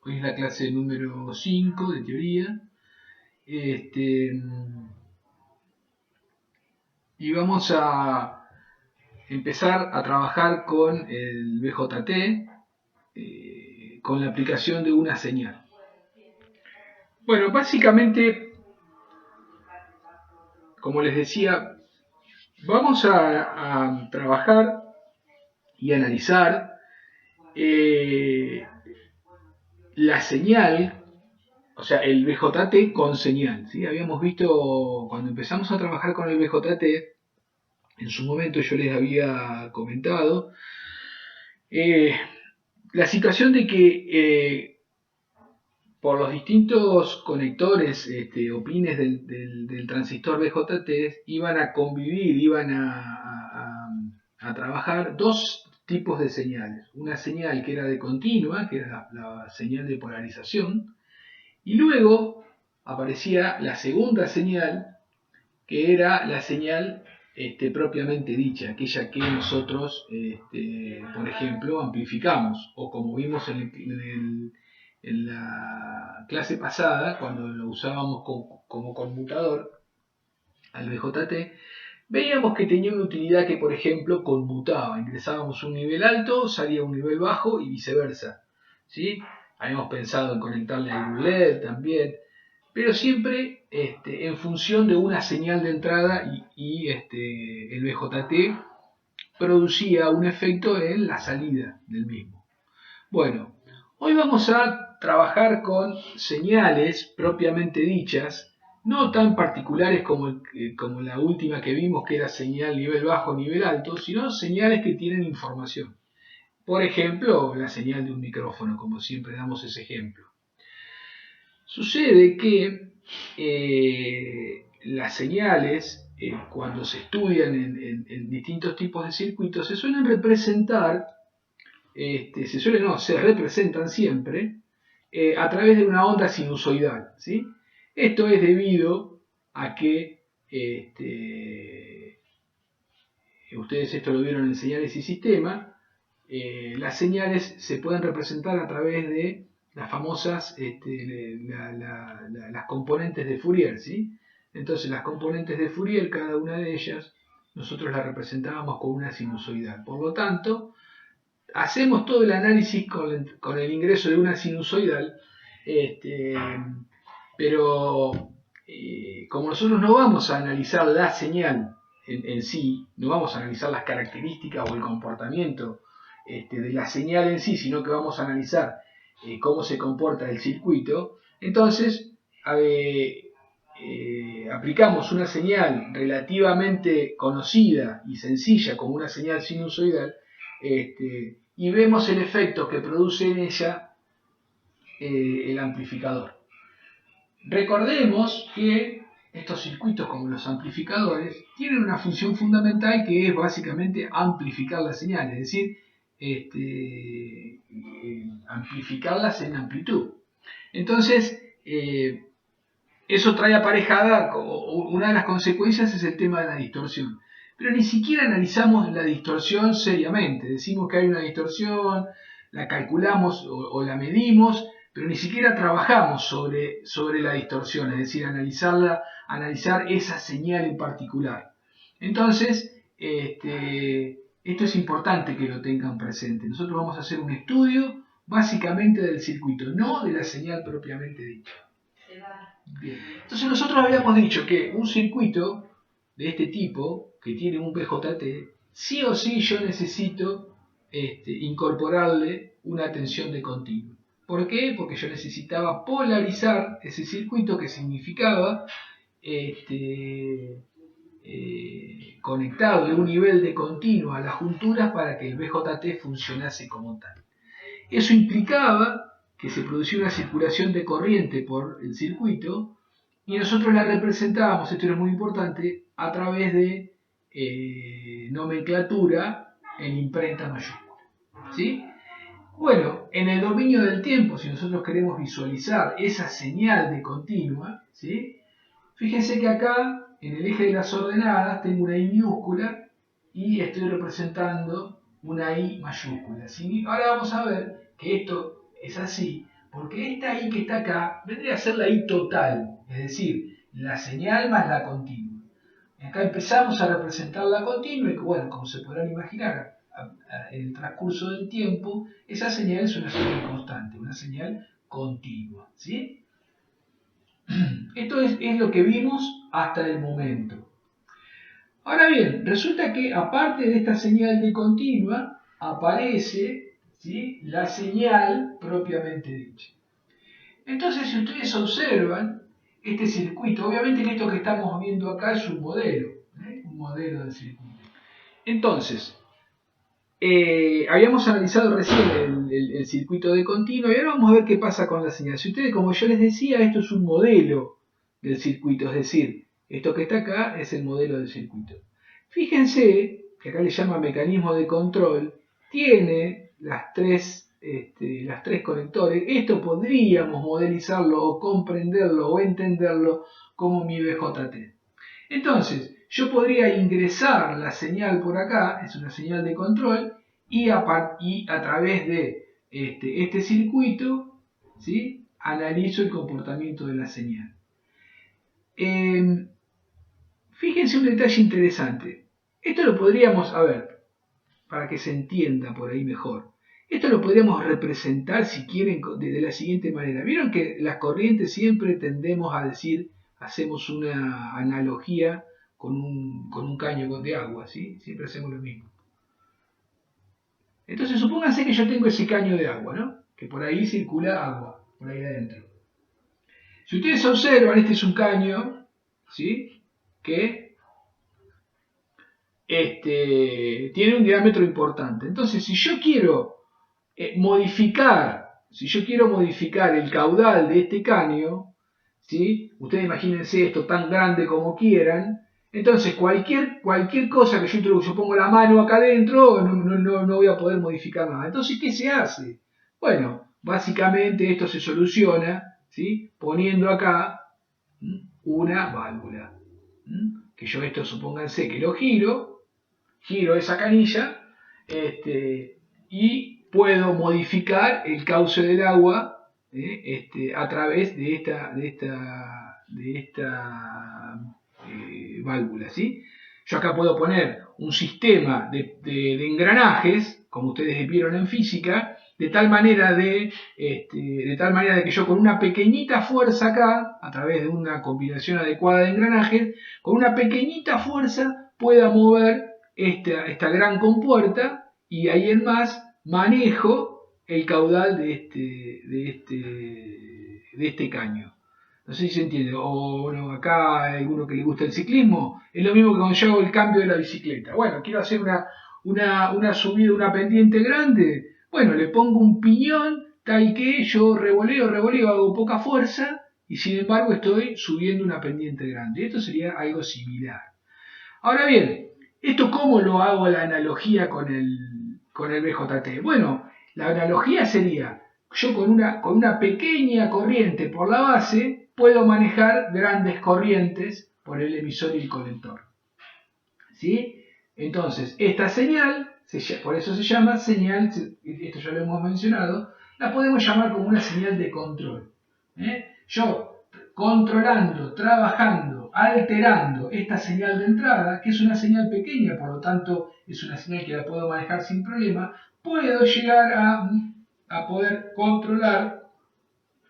Hoy es la clase número 5 de teoría. Y vamos a empezar a trabajar con el BJT, con la aplicación de una señal. Bueno, básicamente, como les decía, vamos a trabajar y analizar la señal, o sea, el BJT con señal, ¿sí? Habíamos visto, cuando empezamos a trabajar con el BJT, en su momento yo les había comentado, la situación de que por los distintos conectores o pines del transistor BJT iban a convivir, iban a trabajar dos tipos de señales. Una señal que era de continua, que era la señal de polarización, y luego aparecía la segunda señal, que era la señal propiamente dicha, aquella que nosotros, por ejemplo, amplificamos, o como vimos en la clase pasada, cuando lo usábamos como conmutador al BJT, veíamos que tenía una utilidad que, por ejemplo, conmutaba. Ingresábamos un nivel alto, salía un nivel bajo y viceversa, ¿sí? Habíamos pensado en conectarle a un LED también, pero siempre en función de una señal de entrada y el BJT producía un efecto en la salida del mismo. Bueno, hoy vamos a trabajar con señales propiamente dichas, no tan particulares como la última que vimos, que era señal nivel bajo, nivel alto, sino señales que tienen información. Por ejemplo, la señal de un micrófono, como siempre damos ese ejemplo. Sucede que las señales, cuando se estudian en distintos tipos de circuitos, se suelen representar, se representan siempre a través de una onda sinusoidal, ¿sí? Esto es debido a que ustedes esto lo vieron en señales y sistemas, las señales se pueden representar a través de las famosas las componentes de Fourier, ¿sí? Entonces las componentes de Fourier, cada una de ellas, nosotros las representábamos con una sinusoidal. Por lo tanto, hacemos todo el análisis con el ingreso de una sinusoidal, pero como nosotros no vamos a analizar la señal en sí, no vamos a analizar las características o el comportamiento de la señal en sí, sino que vamos a analizar cómo se comporta el circuito, entonces aplicamos una señal relativamente conocida y sencilla como una señal sinusoidal, y vemos el efecto que produce en ella el amplificador. Recordemos que estos circuitos, como los amplificadores, tienen una función fundamental que es básicamente amplificar las señales, es decir, amplificarlas en amplitud. Entonces, eso trae aparejada, una de las consecuencias es el tema de la distorsión. Pero ni siquiera analizamos la distorsión seriamente. Decimos que hay una distorsión, la calculamos o la medimos, pero ni siquiera trabajamos sobre la distorsión, es decir, analizar esa señal en particular. Entonces, esto es importante que lo tengan presente. Nosotros vamos a hacer un estudio básicamente del circuito, no de la señal propiamente dicha. Bien. Entonces nosotros habíamos dicho que un circuito de este tipo, que tiene un BJT, sí o sí yo necesito incorporarle una tensión de continuo. ¿Por qué? Porque yo necesitaba polarizar ese circuito, que significaba conectarle un nivel de continuo a las junturas para que el BJT funcionase como tal. Eso implicaba que se producía una circulación de corriente por el circuito y nosotros la representábamos, esto era muy importante, a través de nomenclatura en imprenta mayúscula, ¿sí? Bueno, en el dominio del tiempo, si nosotros queremos visualizar esa señal de continua, ¿sí? Fíjense que acá, en el eje de las ordenadas, tengo una I minúscula y estoy representando una I mayúscula, ¿sí? Ahora vamos a ver que esto es así porque esta I que está acá vendría a ser la I total, es decir, la señal más la continua. Acá empezamos a representar la continua y bueno, como se podrán imaginar, en el transcurso del tiempo, esa señal es una señal constante, una señal continua, ¿sí? Esto es lo que vimos hasta el momento. Ahora bien, resulta que aparte de esta señal de continua, aparece, ¿sí?, la señal propiamente dicha. Entonces, si ustedes observan este circuito, obviamente que esto que estamos viendo acá es un modelo de circuito. Entonces, habíamos analizado recién el circuito de continuo y ahora vamos a ver qué pasa con la señal. Si ustedes, como yo les decía, esto es un modelo del circuito, es decir, esto que está acá es el modelo del circuito. Fíjense que acá le llama mecanismo de control, tiene las tres conectores. Esto podríamos modelizarlo o comprenderlo o entenderlo como mi BJT. Entonces, yo podría ingresar la señal por acá, es una señal de control, y a través de este circuito, ¿sí?, analizo el comportamiento de la señal. Fíjense un detalle interesante. Esto lo podríamos, a ver, para que se entienda por ahí mejor. Esto lo podríamos representar, si quieren, de la siguiente manera. Vieron que las corrientes siempre tendemos a decir, hacemos una analogía con un caño de agua, ¿sí? Siempre hacemos lo mismo. Entonces, supónganse que yo tengo ese caño de agua, ¿no? Que por ahí circula agua, por ahí adentro. Si ustedes observan, este es un caño, ¿sí?, que tiene un diámetro importante. Entonces, si yo quiero modificar el caudal de este caño, ¿sí?, ustedes imagínense esto tan grande como quieran. Entonces, cualquier cosa que yo introduzca, yo pongo la mano acá adentro, no voy a poder modificar nada. Entonces, ¿qué se hace? Bueno, básicamente esto se soluciona, ¿sí?, poniendo acá una válvula. Que yo esto, supónganse que lo giro esa canilla, y puedo modificar el cauce del agua a través de esta válvula, ¿sí? Yo acá puedo poner un sistema de engranajes, como ustedes vieron en física, de tal manera de que yo con una pequeñita fuerza acá, a través de una combinación adecuada de engranajes, con una pequeñita fuerza pueda mover esta gran compuerta y ahí en más manejo el caudal de este caño. No sé si se entiende. O bueno, acá hay alguno que le gusta el ciclismo. Es lo mismo que cuando yo hago el cambio de la bicicleta. Bueno, quiero hacer una subida, una pendiente grande. Bueno, le pongo un piñón tal que yo revoleo, hago poca fuerza y sin embargo estoy subiendo una pendiente grande. Esto sería algo similar. Ahora bien, ¿esto cómo lo hago la analogía con el BJT? Bueno, la analogía sería, yo con una pequeña corriente por la base puedo manejar grandes corrientes por el emisor y el colector. ¿Sí? Entonces, esta señal, por eso se llama señal, esto ya lo hemos mencionado, la podemos llamar como una señal de control. Yo, controlando, trabajando, alterando esta señal de entrada, que es una señal pequeña, por lo tanto es una señal que la puedo manejar sin problema, puedo llegar a poder controlar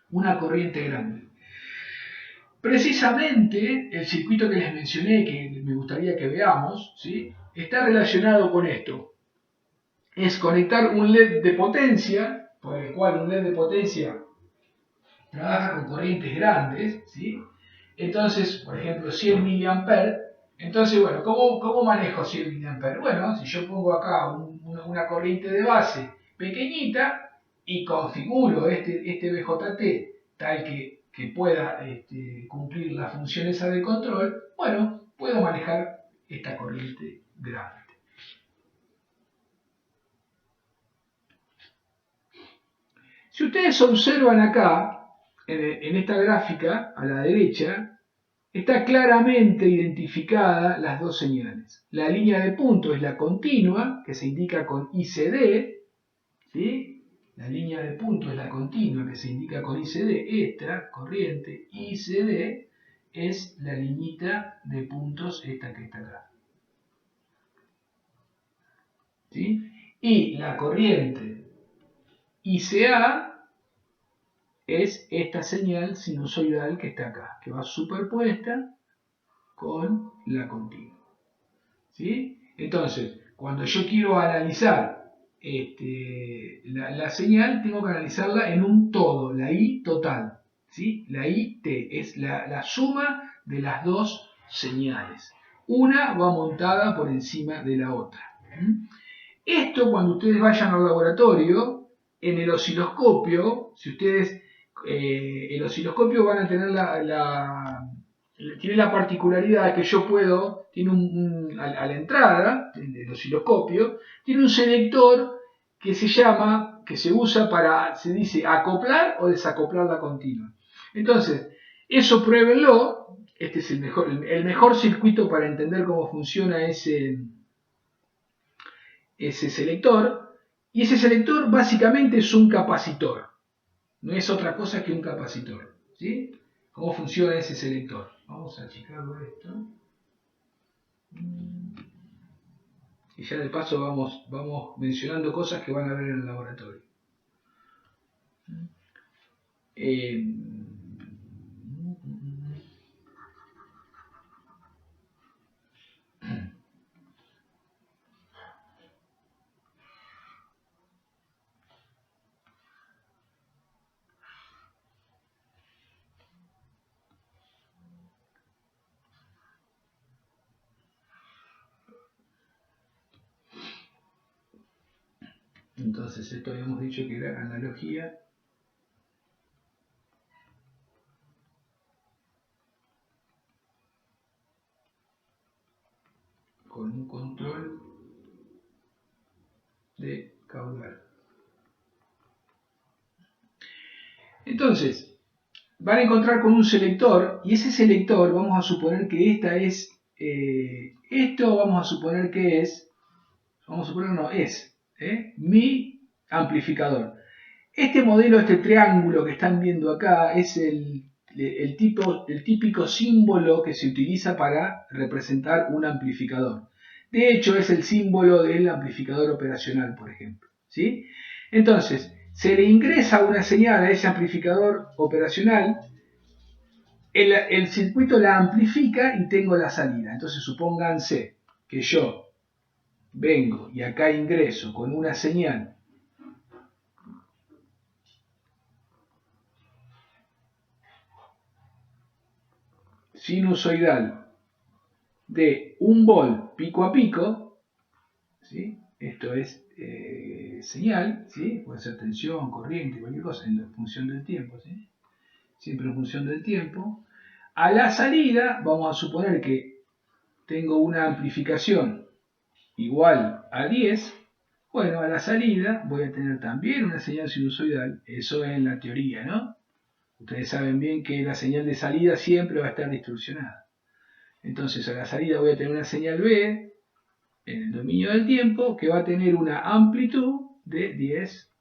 una corriente grande. Precisamente el circuito que les mencioné, que me gustaría que veamos, ¿sí?, está relacionado con esto. Es conectar un LED de potencia, por el cual un LED de potencia trabaja con corrientes grandes, ¿sí? Entonces, por ejemplo, 100 mA. Entonces, bueno, ¿cómo manejo 100 mA? Bueno, si yo pongo acá una corriente de base pequeñita y configuro este BJT tal que pueda cumplir la función esa de control, bueno, puedo manejar esta corriente grande. Si ustedes observan acá, en esta gráfica, a la derecha, está claramente identificada las dos señales. La línea de punto es la continua, que se indica con ICD, ¿sí?, La línea de punto es la continua que se indica con ICD, esta corriente ICD es la liñita de puntos esta que está acá. ¿Sí? Y la corriente ICA es esta señal sinusoidal que está acá, que va superpuesta con la continua. ¿Sí? Entonces, cuando yo quiero analizar la señal, tengo que analizarla en un todo, la I total. ¿Sí? La IT es la suma de las dos señales. Una va montada por encima de la otra. Esto, cuando ustedes vayan al laboratorio, en el osciloscopio, si ustedes, el osciloscopio van a tener tiene la particularidad que yo puedo, tiene a la entrada del osciloscopio, tiene un selector que se usa para, se dice, acoplar o desacoplar la continua. Entonces, eso pruébenlo. Este es el mejor circuito para entender cómo funciona ese selector. Y ese selector básicamente es un capacitor. No es otra cosa que un capacitor. ¿Sí? ¿Cómo funciona ese selector? Vamos a achicarlo esto. Y ya de paso vamos mencionando cosas que van a ver en el laboratorio. Entonces esto habíamos dicho que era analogía con un control de caudal. Entonces, van a encontrar con un selector, y ese selector vamos a suponer que esto vamos a suponer que es, mi amplificador. Este modelo, este triángulo que están viendo acá, es el típico símbolo que se utiliza para representar un amplificador. De hecho, es el símbolo del amplificador operacional, por ejemplo. ¿Sí? Entonces, se le ingresa una señal a ese amplificador operacional, el circuito la amplifica y tengo la salida. Entonces, supónganse que yo vengo y acá ingreso con una señal sinusoidal de 1 volt pico a pico, ¿sí? Esto es señal, ¿sí? Puede ser tensión, corriente, cualquier cosa, en función del tiempo, ¿sí? Siempre en función del tiempo. A la salida, vamos a suponer que tengo una amplificación igual a 10. Bueno, a la salida voy a tener también una señal sinusoidal, eso es en la teoría, ¿no? Ustedes saben bien que la señal de salida siempre va a estar distorsionada. Entonces a la salida voy a tener una señal B en el dominio del tiempo que va a tener una amplitud de 10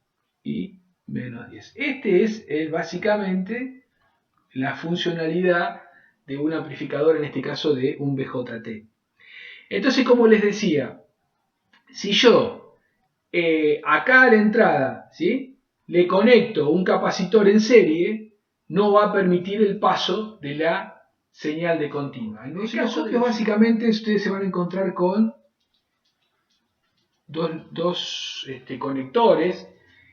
y menos 10. Este es básicamente la funcionalidad de un amplificador, en este caso de un BJT. Entonces, como les decía, si yo acá a la entrada, ¿sí?, le conecto un capacitor en serie, no va a permitir el paso de la señal de continua. En el caso que básicamente ustedes se van a encontrar con dos conectores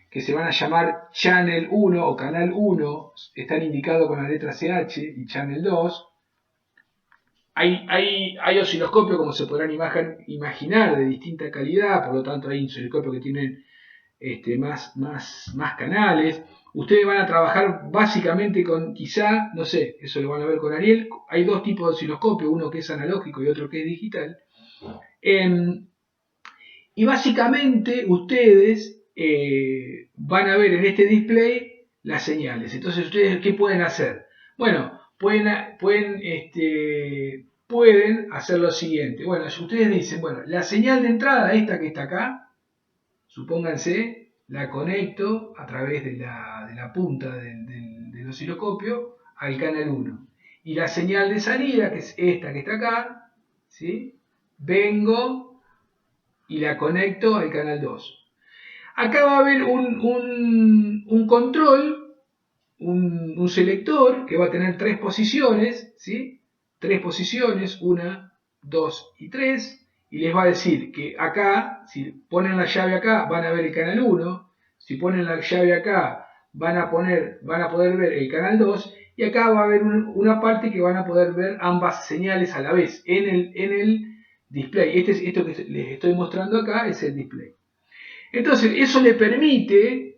que se van a llamar Channel 1 o Canal 1, están indicados con la letra CH, y Channel 2. Hay osciloscopios, como se podrán imaginar, de distinta calidad, por lo tanto hay osciloscopios que tienen más canales. Ustedes van a trabajar básicamente con, quizá, no sé, eso lo van a ver con Ariel, hay dos tipos de osciloscopio, uno que es analógico y otro que es digital. Y básicamente ustedes van a ver en este display las señales. Entonces, ¿ustedes qué pueden hacer? Bueno, pueden hacer lo siguiente. Bueno, si ustedes dicen, bueno, la señal de entrada, esta que está acá, supónganse, la conecto a través de la punta del osciloscopio al canal 1. Y la señal de salida, que es esta que está acá, ¿sí? Vengo y la conecto al canal 2. Acá va a haber un control, un selector que va a tener 3 posiciones, ¿sí? 3 posiciones, 1, 2 y 3. Y les va a decir que acá, si ponen la llave acá, van a ver el canal 1. Si ponen la llave acá, van a poder ver el canal 2. Y acá va a haber una parte que van a poder ver ambas señales a la vez en el display. Esto que les estoy mostrando acá es el display. Entonces, eso le permite,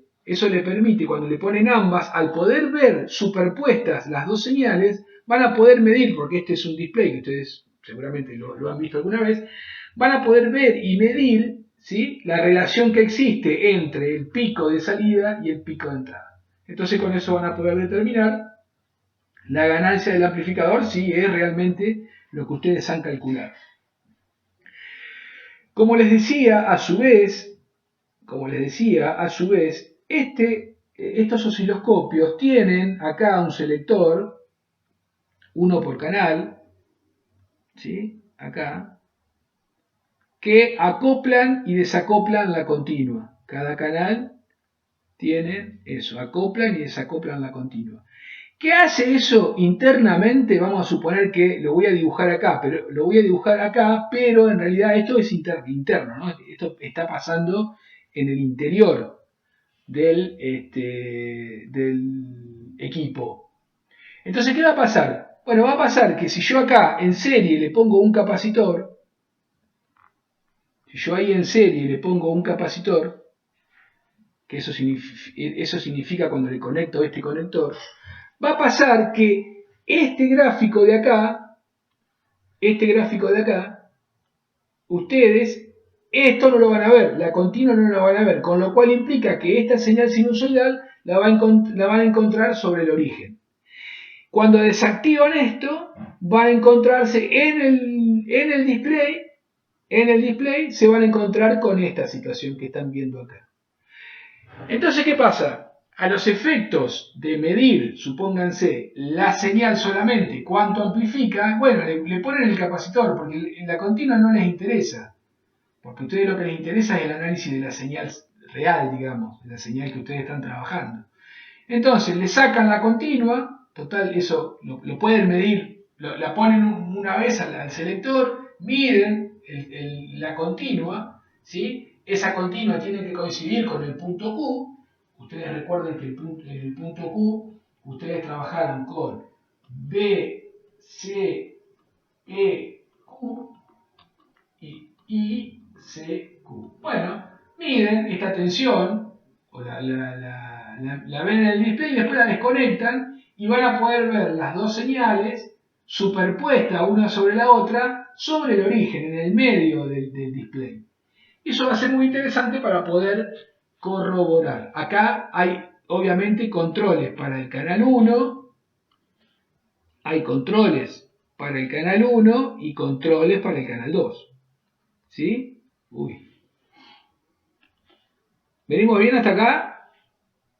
cuando le ponen ambas, al poder ver superpuestas las dos señales, van a poder medir, porque este es un display que ustedes seguramente lo han visto alguna vez, van a poder ver y medir, ¿sí?, la relación que existe entre el pico de salida y el pico de entrada. Entonces con eso van a poder determinar la ganancia del amplificador si es realmente lo que ustedes han calculado. Como les decía, a su vez, estos osciloscopios tienen acá un selector, uno por canal, ¿sí?, acá, que acoplan y desacoplan la continua. Cada canal tiene eso, acoplan y desacoplan la continua. ¿Qué hace eso internamente? Vamos a suponer que lo voy a dibujar acá, pero en realidad esto es interno, ¿no? Esto está pasando en el interior del equipo. Entonces, ¿qué va a pasar? Bueno, va a pasar que si yo acá en serie le pongo un capacitor, que eso significa cuando le conecto este conector, va a pasar que este gráfico de acá, ustedes esto no lo van a ver, la continua no la van a ver, con lo cual implica que esta señal sinusoidal la van a encontrar sobre el origen. Cuando desactivan esto, van a encontrarse en el display, se van a encontrar con esta situación que están viendo acá. Entonces, ¿qué pasa? A los efectos de medir, supónganse, la señal solamente, cuánto amplifica, bueno, le ponen el capacitor, porque en la continua no les interesa. Porque a ustedes lo que les interesa es el análisis de la señal real, digamos, de la señal que ustedes están trabajando. Entonces, le sacan la continua, total, eso lo pueden medir, la ponen una vez al selector, miden la continua, ¿sí? Esa continua tiene que coincidir con el punto Q. Ustedes recuerden que en el punto Q, ustedes trabajaron con B, C, E, Q y I, C, Q. Bueno, miden esta tensión, o la ven en el display y después la desconectan y van a poder ver las dos señales superpuestas una sobre la otra sobre el origen, en el medio del display. Eso va a ser muy interesante para poder corroborar. Acá hay obviamente controles para el canal 1, hay controles para el canal 1 y controles para el canal 2. ¿Sí? Uy. ¿Venimos bien hasta acá?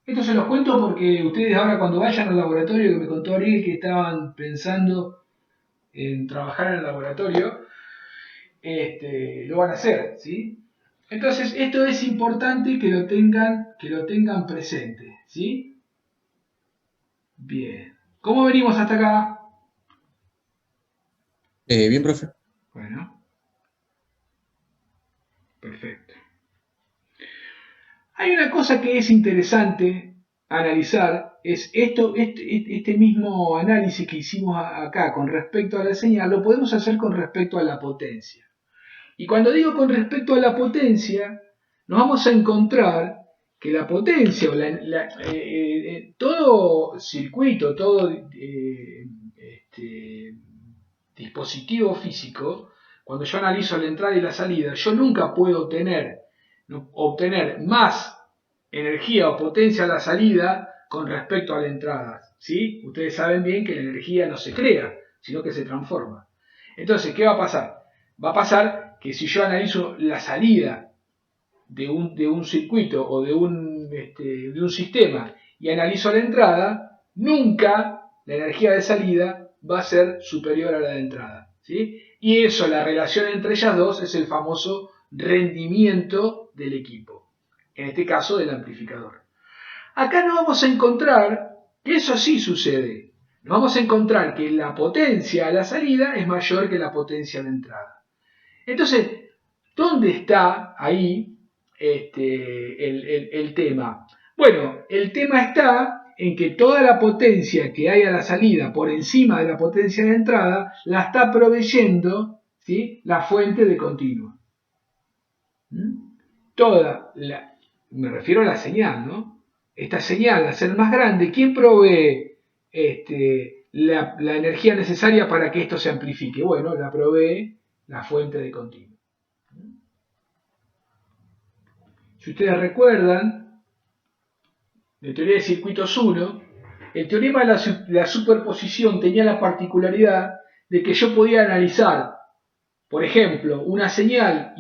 Esto se los cuento porque ustedes ahora cuando vayan al laboratorio, que me contó Ariel que estaban pensando en trabajar en el laboratorio, lo van a hacer, ¿sí? Entonces, esto es importante que lo tengan presente, ¿sí? Bien. ¿Cómo venimos hasta acá? Bien, profe. Bueno. Perfecto. Hay una cosa que es interesante analizar, es este mismo análisis que hicimos acá con respecto a la señal, lo podemos hacer con respecto a la potencia. Y cuando digo con respecto a la potencia, nos vamos a encontrar que la potencia, o todo circuito, todo dispositivo físico, cuando yo analizo la entrada y la salida, yo nunca puedo obtener más energía o potencia a la salida con respecto a la entrada, ¿sí? Ustedes saben bien que la energía no se crea, sino que se transforma. Entonces, ¿qué va a pasar? Va a pasar que si yo analizo la salida de un circuito o de un sistema y analizo la entrada, nunca la energía de salida va a ser superior a la de entrada, ¿sí? Y eso, la relación entre ellas dos, es el famoso rendimiento del equipo, en este caso del amplificador. Acá nos vamos a encontrar que eso sí sucede. Nos vamos a encontrar que la potencia a la salida es mayor que la potencia a la entrada. Entonces, ¿dónde está ahí el tema? Bueno, el tema está en que toda la potencia que hay a la salida por encima de la potencia de entrada la está proveyendo, ¿sí?, la fuente de continua. Me refiero a la señal, ¿no? Esta señal, al ser más grande, ¿quién provee la energía necesaria para que esto se amplifique? Bueno, la provee la fuente de continuo. Si ustedes recuerdan, de teoría de circuitos 1, el teorema de la superposición tenía la particularidad de que yo podía analizar, por ejemplo, una señal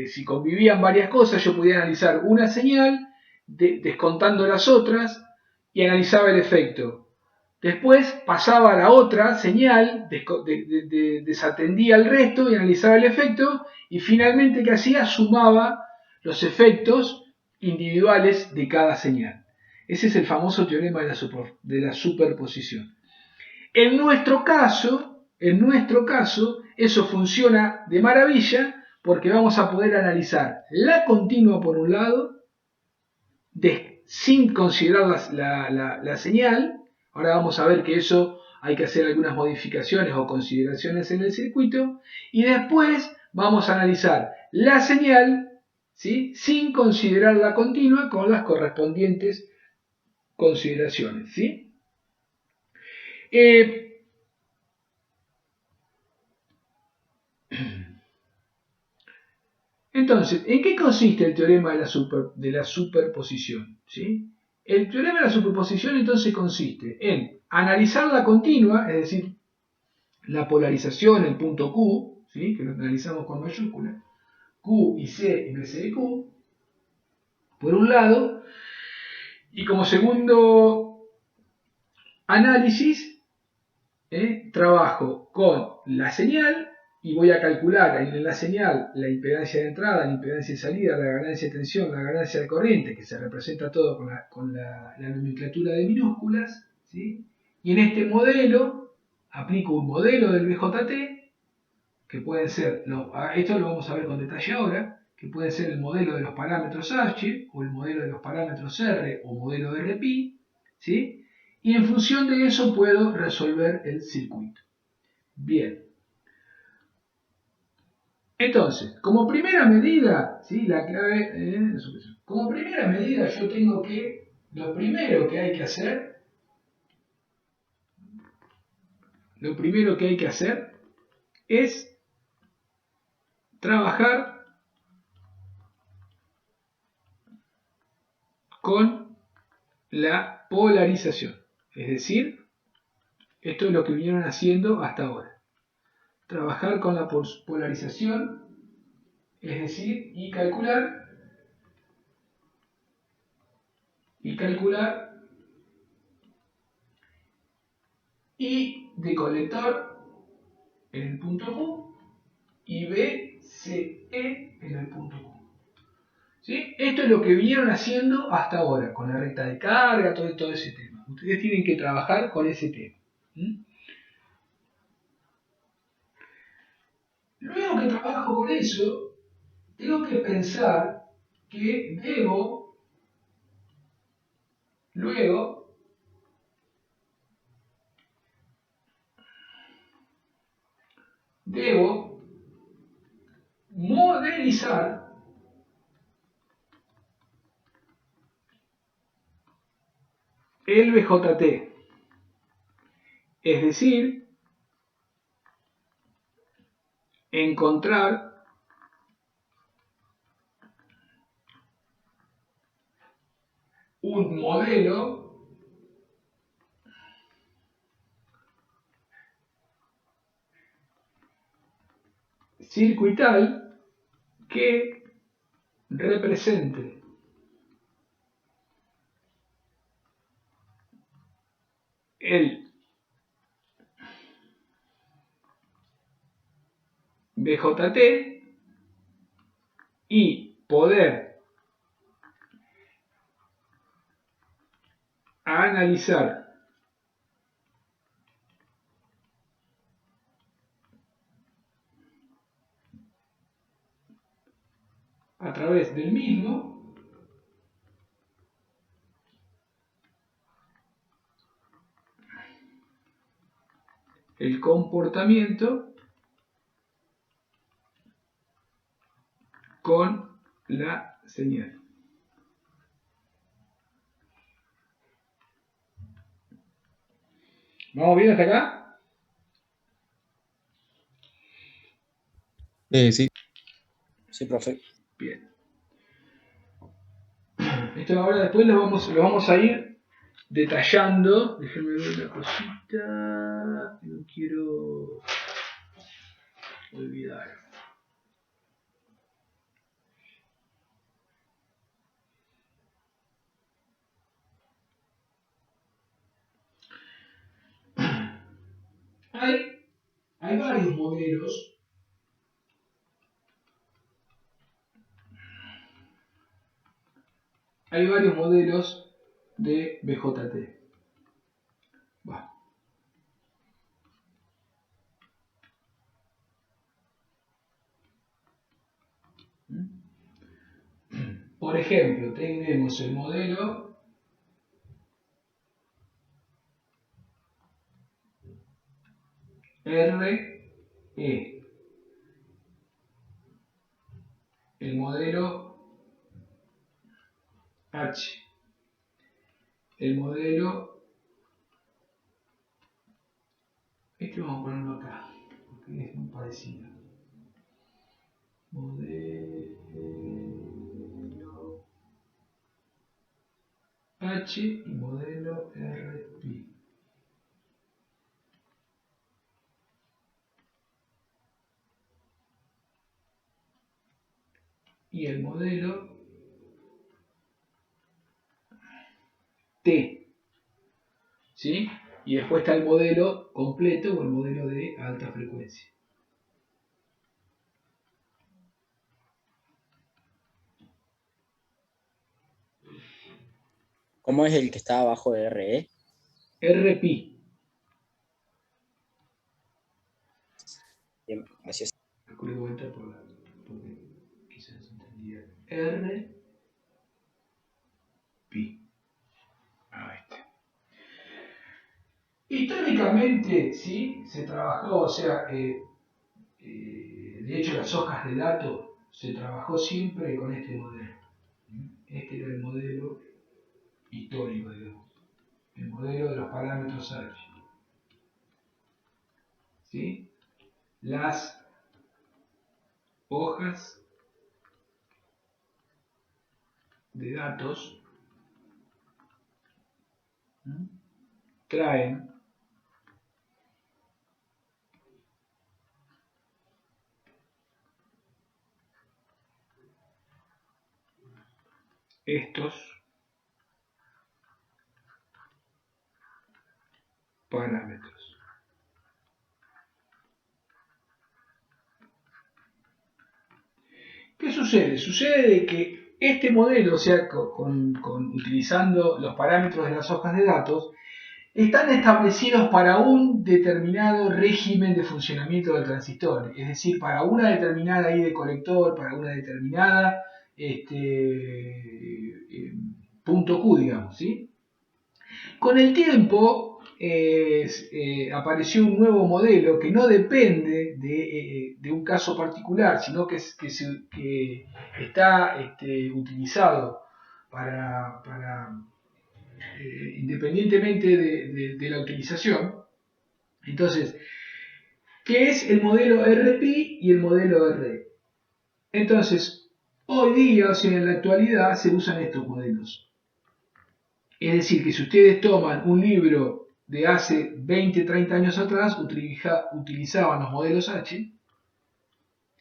si convivían varias cosas, yo podía analizar una señal descontando las otras y analizaba el efecto. Después pasaba a la otra señal, desatendía el resto y analizaba el efecto, y finalmente, ¿qué hacía? Sumaba los efectos individuales de cada señal. Ese es el famoso teorema de la superposición. En nuestro caso, eso funciona de maravilla porque vamos a poder analizar la continua por un lado, sin considerar la señal. Ahora vamos a ver que eso hay que hacer algunas modificaciones o consideraciones en el circuito. Y después vamos a analizar la señal, ¿sí?, sin considerar la continua, con las correspondientes consideraciones, ¿sí? Entonces, ¿en qué consiste el teorema de la superposición? ¿Sí? El teorema de la superposición entonces consiste en analizar la continua, es decir, la polarización, el punto Q, ¿sí?, que lo analizamos con mayúscula, Q y C en S de Q, por un lado, y como segundo análisis, trabajo con la señal y voy a calcular en la señal la impedancia de entrada, la impedancia de salida, la ganancia de tensión, la ganancia de corriente, que se representa todo con la nomenclatura de minúsculas, ¿sí? Y en este modelo aplico un modelo del BJT, que pueden ser, esto lo vamos a ver con detalle ahora, que puede ser el modelo de los parámetros H, o el modelo de los parámetros R, o modelo de RPi, ¿sí? Y en función de eso puedo resolver el circuito. Bien. Entonces, como primera medida, ¿sí?, la clave, como primera medida yo tengo que, lo primero que hay que hacer es trabajar con la polarización. Es decir, esto es lo que vinieron haciendo hasta ahora. Trabajar con la polarización, es decir, y calcular I de colector en el punto Q y BCE en el punto Q. ¿Sí? Esto es lo que vinieron haciendo hasta ahora, con la recta de carga, todo ese tema. Ustedes tienen que trabajar con ese tema. Luego que trabajo con eso, tengo que pensar que debo modelizar el BJT. Es decir, encontrar un modelo circuital que represente el BJT y poder analizar a través del mismo el comportamiento con la señal. ¿Vamos bien hasta acá? Sí. Sí, profe. Bien. Esto ahora después lo vamos a ir detallando. Déjenme ver una cosita. No quiero olvidar. Hay varios modelos. Hay varios modelos de BJT. Bueno. Por ejemplo, tenemos el modelo RE, el modelo H, el modelo, este vamos a ponerlo acá, porque es muy parecido. Modelo H y modelo RP. Y el modelo T, ¿sí? Y después está el modelo completo o el modelo de alta frecuencia. ¿Cómo es el que está abajo de RE? RP. Bien, gracias. Calculé vuelta porque quizás entendía. RP. Ahí está. Históricamente, sí, se trabajó, o sea, de hecho las hojas de datos se trabajó siempre con este modelo. Este era el modelo histórico, digamos. El modelo de los parámetros H. ¿Sí? Las hojas de datos traen estos parámetros. ¿Qué sucede? Sucede de que este modelo, o sea, utilizando los parámetros de las hojas de datos, están establecidos para un determinado régimen de funcionamiento del transistor, es decir, para una determinada I de colector, para una determinada punto Q, digamos, ¿sí? Con el tiempo apareció un nuevo modelo que no depende de un caso particular, sino que está utilizado para independientemente de la utilización. Entonces, ¿qué es el modelo RP y el modelo RE? Entonces, hoy día, o sea, en la actualidad, se usan estos modelos. Es decir, que si ustedes toman un libro de hace 20, 30 años atrás, utilizaban los modelos H,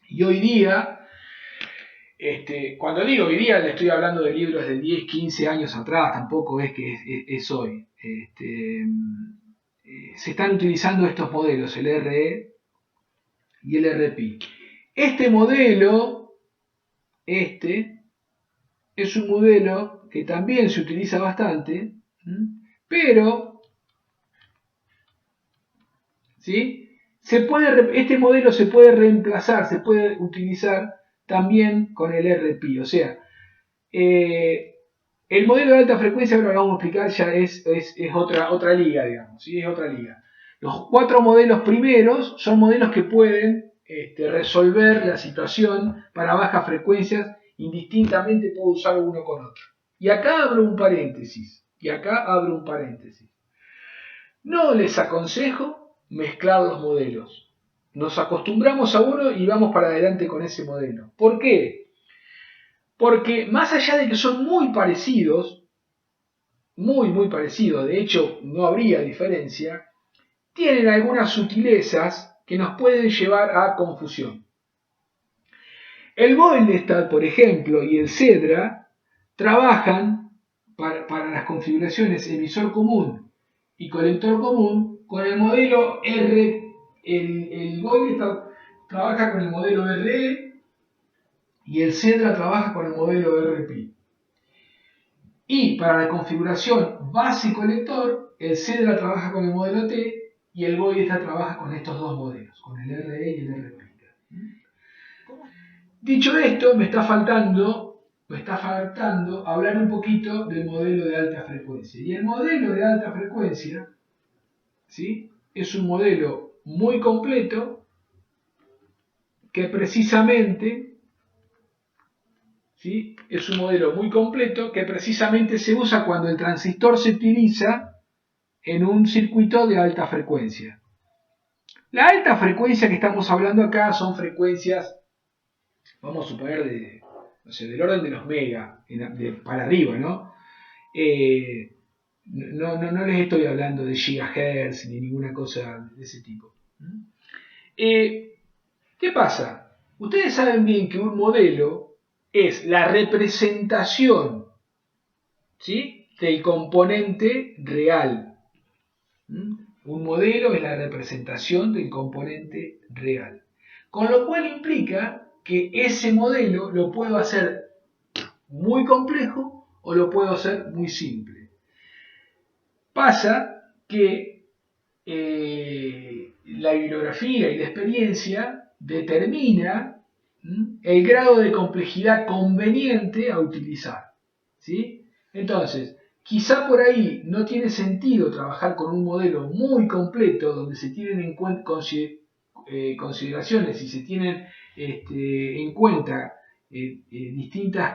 y hoy día Cuando digo hoy día, le estoy hablando de libros de 10, 15 años atrás, tampoco es que es hoy. Se están utilizando estos modelos, el RE y el RPI. Este modelo, es un modelo que también se utiliza bastante, pero, ¿sí? Este modelo se puede reemplazar, se puede utilizar también con el RPI. O sea, el modelo de alta frecuencia, ahora lo vamos a explicar, ya es otra liga, digamos, ¿sí? Es otra liga. Los 4 modelos primeros son modelos que pueden resolver la situación para bajas frecuencias, indistintamente puedo usar uno con otro. Y acá abro un paréntesis, No les aconsejo mezclar los modelos. Nos acostumbramos a uno y vamos para adelante con ese modelo. ¿Por qué? Porque más allá de que son muy parecidos, muy parecidos, de hecho no habría diferencia, tienen algunas sutilezas que nos pueden llevar a confusión. El Boylestad, por ejemplo, y el Cedra trabajan para las configuraciones emisor común y colector común con el modelo R. El Boylestad trabaja con el modelo RE y el Cedra trabaja con el modelo RPI. Y para la configuración base colector, el Cedra trabaja con el modelo T y el Boylestad trabaja con estos dos modelos, con el RE y el RPI. Dicho esto, me está faltando hablar un poquito del modelo de alta frecuencia. Y el modelo de alta frecuencia, ¿sí?, es un modelo muy completo que precisamente, ¿sí?, se usa cuando el transistor se utiliza en un circuito de alta frecuencia. La alta frecuencia que estamos hablando acá son frecuencias, vamos a suponer, del orden de los mega, para arriba, ¿no? No les estoy hablando de gigahertz ni ninguna cosa de ese tipo. ¿Qué pasa? Ustedes saben bien que un modelo es la representación, ¿sí?, del componente real. Un modelo es la representación del componente real. Con lo cual implica que ese modelo lo puedo hacer muy complejo o lo puedo hacer muy simple. Pasa que la bibliografía y la experiencia determina el grado de complejidad conveniente a utilizar, ¿sí? Entonces, quizá por ahí no tiene sentido trabajar con un modelo muy completo donde se tienen en cuenta consideraciones y se tienen en cuenta distintos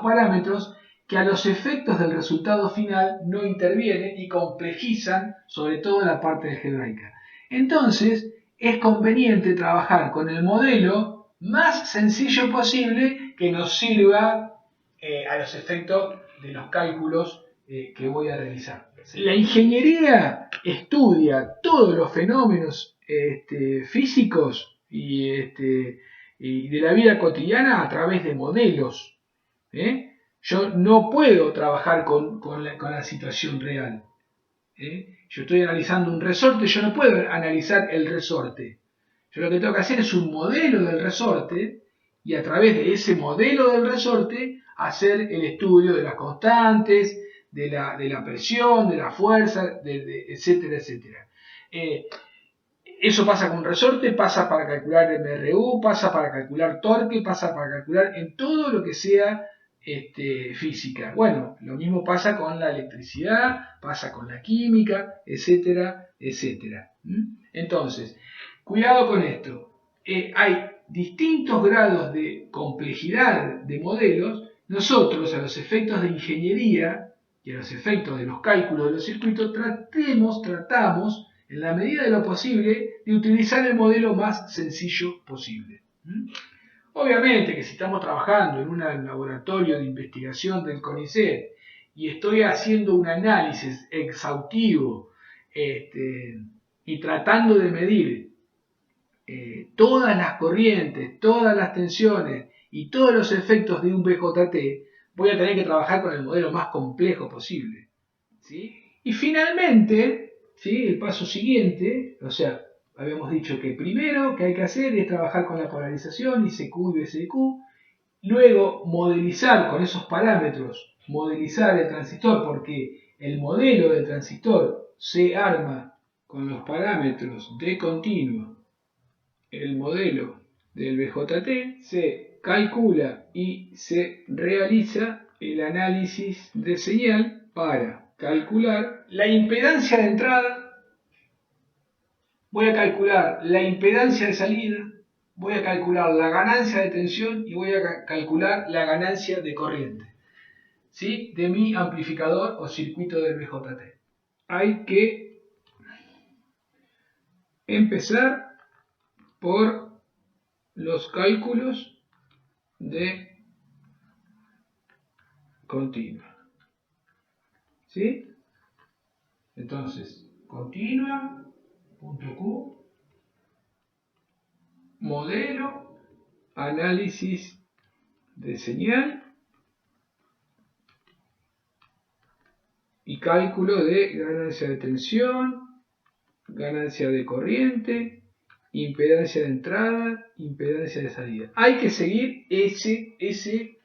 parámetros que a los efectos del resultado final no intervienen y complejizan sobre todo la parte algebraica. Entonces, es conveniente trabajar con el modelo más sencillo posible que nos sirva a los efectos de los cálculos que voy a realizar. La ingeniería estudia todos los fenómenos físicos y de la vida cotidiana a través de modelos. Yo no puedo trabajar con la situación real. Yo estoy analizando un resorte, yo no puedo analizar el resorte. Yo lo que tengo que hacer es un modelo del resorte y a través de ese modelo del resorte hacer el estudio de las constantes, de la presión, de la fuerza, etcétera, etcétera. Eso pasa con un resorte, pasa para calcular MRU, pasa para calcular torque, pasa para calcular en todo lo que sea física. Bueno, lo mismo pasa con la electricidad, pasa con la química, etcétera, etcétera. Entonces, cuidado con esto. Hay distintos grados de complejidad de modelos. Nosotros, a los efectos de ingeniería y a los efectos de los cálculos de los circuitos, tratamos, en la medida de lo posible, de utilizar el modelo más sencillo posible. Obviamente que si estamos trabajando en un laboratorio de investigación del CONICET y estoy haciendo un análisis exhaustivo y tratando de medir todas las corrientes, todas las tensiones y todos los efectos de un BJT, voy a tener que trabajar con el modelo más complejo posible, ¿sí? Y finalmente, ¿sí? El paso siguiente, o sea, habíamos dicho que primero que hay que hacer es trabajar con la polarización, ICQ y BCQ, luego modelizar con esos parámetros, modelizar el transistor, porque el modelo del transistor se arma con los parámetros de continuo, el modelo del BJT, se calcula y se realiza el análisis de señal para calcular la impedancia de entrada, voy a calcular la impedancia de salida, voy a calcular la ganancia de tensión y voy a calcular la ganancia de corriente, ¿sí? De mi amplificador o circuito del BJT. Hay que empezar por los cálculos de continua, ¿sí? Entonces, continua, punto Q, modelo, análisis de señal y cálculo de ganancia de tensión, ganancia de corriente, impedancia de entrada, impedancia de salida. Hay que seguir ese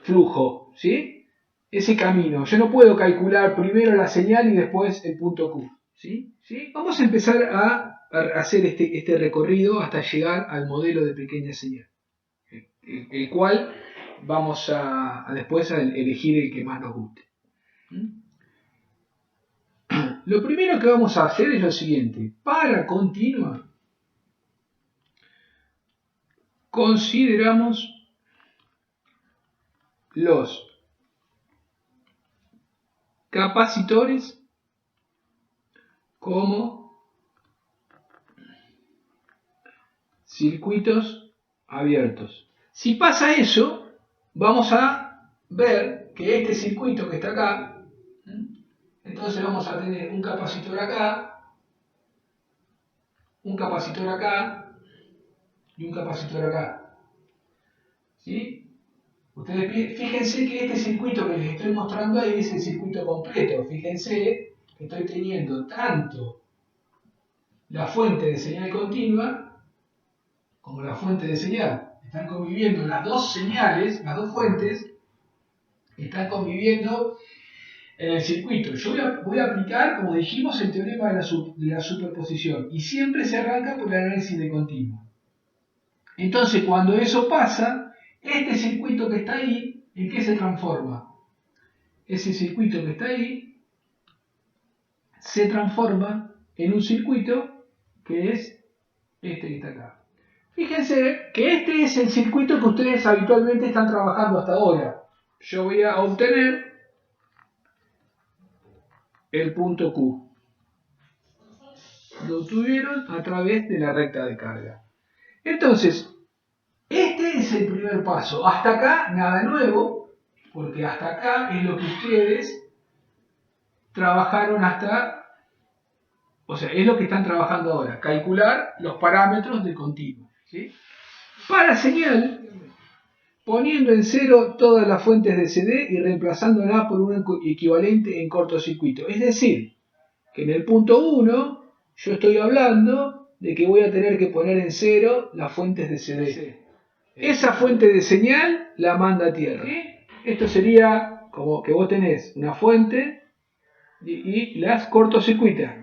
flujo, ¿sí? Ese camino. Yo no puedo calcular primero la señal y después el punto Q, ¿sí? Vamos a empezar a hacer este recorrido hasta llegar al modelo de pequeña señal, el cual vamos después a elegir el que más nos guste. Lo primero que vamos a hacer es lo siguiente. Para continua, consideramos los capacitores como circuitos abiertos. Si pasa eso, vamos a ver que este circuito que está acá, entonces vamos a tener un capacitor acá, un capacitor acá y un capacitor acá, ¿sí? Ustedes fíjense que este circuito que les estoy mostrando ahí es el circuito completo. Fíjense que estoy teniendo tanto la fuente de señal continua como la fuente de señal. Están conviviendo las dos señales, las dos fuentes, están conviviendo en el circuito. Yo voy a aplicar, como dijimos, el teorema de la superposición y siempre se arranca por el análisis de continuo. Entonces, cuando eso pasa, este circuito que está ahí, ¿en qué se transforma? Ese circuito que está ahí se transforma en un circuito que es este que está acá. Fíjense que este es el circuito que ustedes habitualmente están trabajando hasta ahora. Yo voy a obtener el punto Q. Lo obtuvieron a través de la recta de carga. Entonces, este es el primer paso. Hasta acá nada nuevo, porque hasta acá es lo que ustedes trabajaron o sea, es lo que están trabajando ahora, calcular los parámetros de continuo, ¿sí? Para señal, poniendo en cero todas las fuentes de CD y reemplazándolas por un equivalente en cortocircuito. Es decir, que en el punto 1 yo estoy hablando de que voy a tener que poner en cero las fuentes de CD. Esa fuente de señal la manda a tierra. Esto sería como que vos tenés una fuente y las cortocircuitas.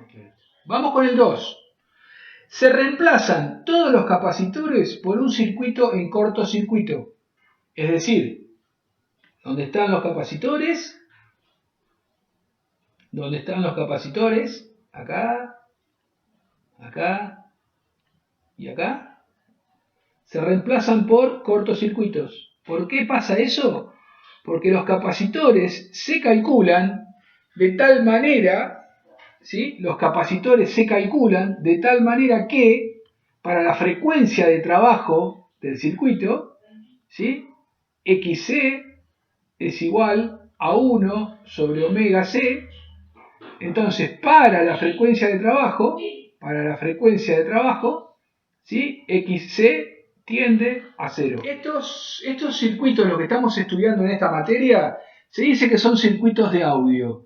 Vamos con el 2. Se reemplazan todos los capacitores por un circuito en cortocircuito. Es decir, ¿dónde están los capacitores? ¿Dónde están los capacitores? Acá, acá y acá. Se reemplazan por cortocircuitos. ¿Por qué pasa eso? Porque los capacitores se calculan de tal manera, ¿sí? Los capacitores se calculan de tal manera que para la frecuencia de trabajo del circuito, ¿sí? XC es igual a 1 sobre omega C. Entonces, para la frecuencia de trabajo, ¿sí? XC tiende a 0. Estos circuitos, los que estamos estudiando en esta materia, se dice que son circuitos de audio.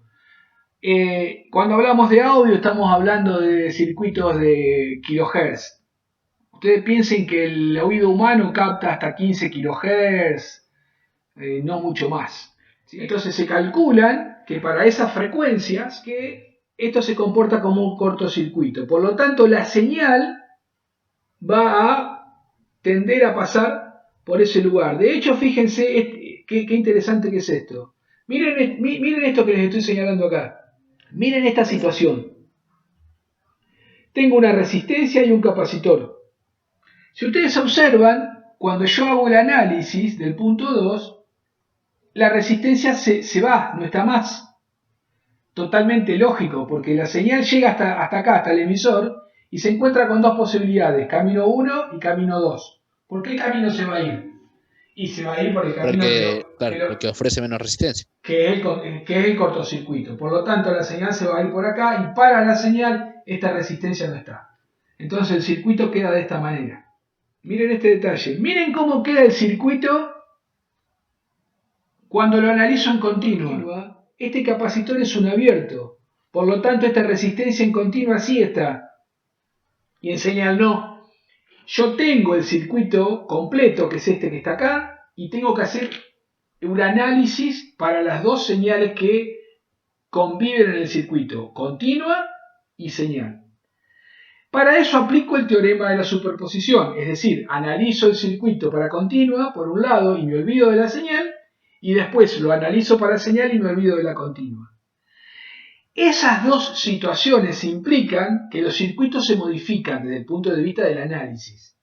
Cuando hablamos de audio estamos hablando de circuitos de kilohertz. Ustedes piensen que el oído humano capta hasta 15 kilohertz, no mucho más. ¿Sí? Entonces se calculan que para esas frecuencias que esto se comporta como un cortocircuito. Por lo tanto, la señal va a tender a pasar por ese lugar. De hecho, fíjense qué interesante que es esto. Miren esto que les estoy señalando acá. Miren esta situación. Tengo una resistencia y un capacitor. Si ustedes observan, cuando yo hago el análisis del punto 2, la resistencia se va, no está más. Totalmente lógico, porque la señal llega hasta acá, hasta el emisor, y se encuentra con dos posibilidades, camino 1 y camino 2. ¿Por qué camino se va a ir? Y se va a ir por el camino porque ofrece menos resistencia. Que es el cortocircuito. Por lo tanto, la señal se va a ir por acá y para la señal esta resistencia no está. Entonces el circuito queda de esta manera. Miren este detalle. Miren cómo queda el circuito cuando lo analizo en continua. Este capacitor es un abierto. Por lo tanto, esta resistencia en continua sí está. Y en señal no. Yo tengo el circuito completo, que es este que está acá, y tengo que hacer un análisis para las dos señales que conviven en el circuito, continua y señal. Para eso aplico el teorema de la superposición, es decir, analizo el circuito para continua, por un lado, y me olvido de la señal, y después lo analizo para señal y me olvido de la continua. Esas dos situaciones implican que los circuitos se modifican desde el punto de vista del análisis.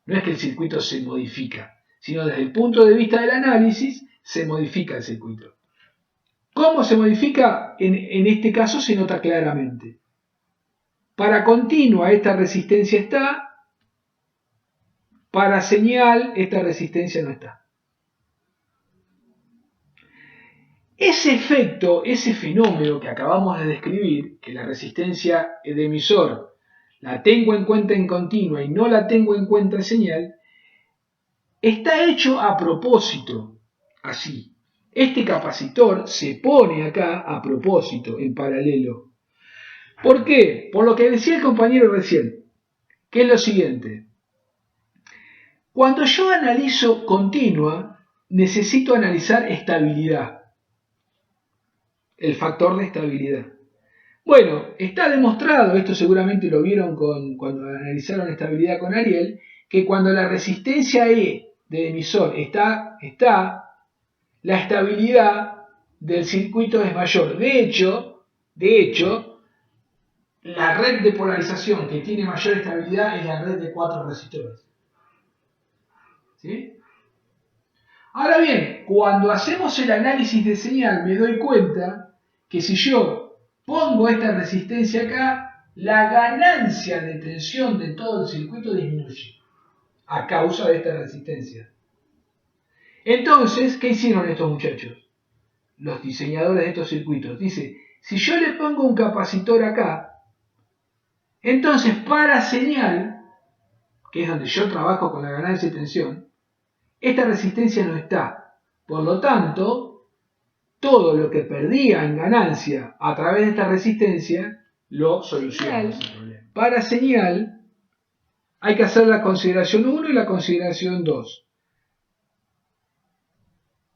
No es que el circuito se modifica, sino desde el punto de vista del análisis se modifica el circuito. ¿Cómo se modifica? En este caso se nota claramente. Para continua esta resistencia está, para señal esta resistencia no está. Ese efecto, ese fenómeno que acabamos de describir, que la resistencia de emisor la tengo en cuenta en continua y no la tengo en cuenta en señal, está hecho a propósito, así. Este capacitor se pone acá a propósito, en paralelo. ¿Por qué? Por lo que decía el compañero recién, que es lo siguiente. Cuando yo analizo continua, necesito analizar estabilidad. El factor de estabilidad. Bueno, está demostrado, esto seguramente lo vieron cuando analizaron estabilidad con Ariel, que cuando la resistencia E del emisor está, la estabilidad del circuito es mayor. De hecho, la red de polarización que tiene mayor estabilidad es la red de 4 resistores. ¿Sí? Ahora bien, cuando hacemos el análisis de señal me doy cuenta que si yo pongo esta resistencia acá, la ganancia de tensión de todo el circuito disminuye a causa de esta resistencia. Entonces, ¿qué hicieron estos muchachos? Los diseñadores de estos circuitos. Dice, si yo le pongo un capacitor acá, entonces para señal, que es donde yo trabajo con la ganancia de tensión, esta resistencia no está. Por lo tanto, todo lo que perdía en ganancia a través de esta resistencia, lo solucionamos. Para señal, hay que hacer la consideración 1 y la consideración 2.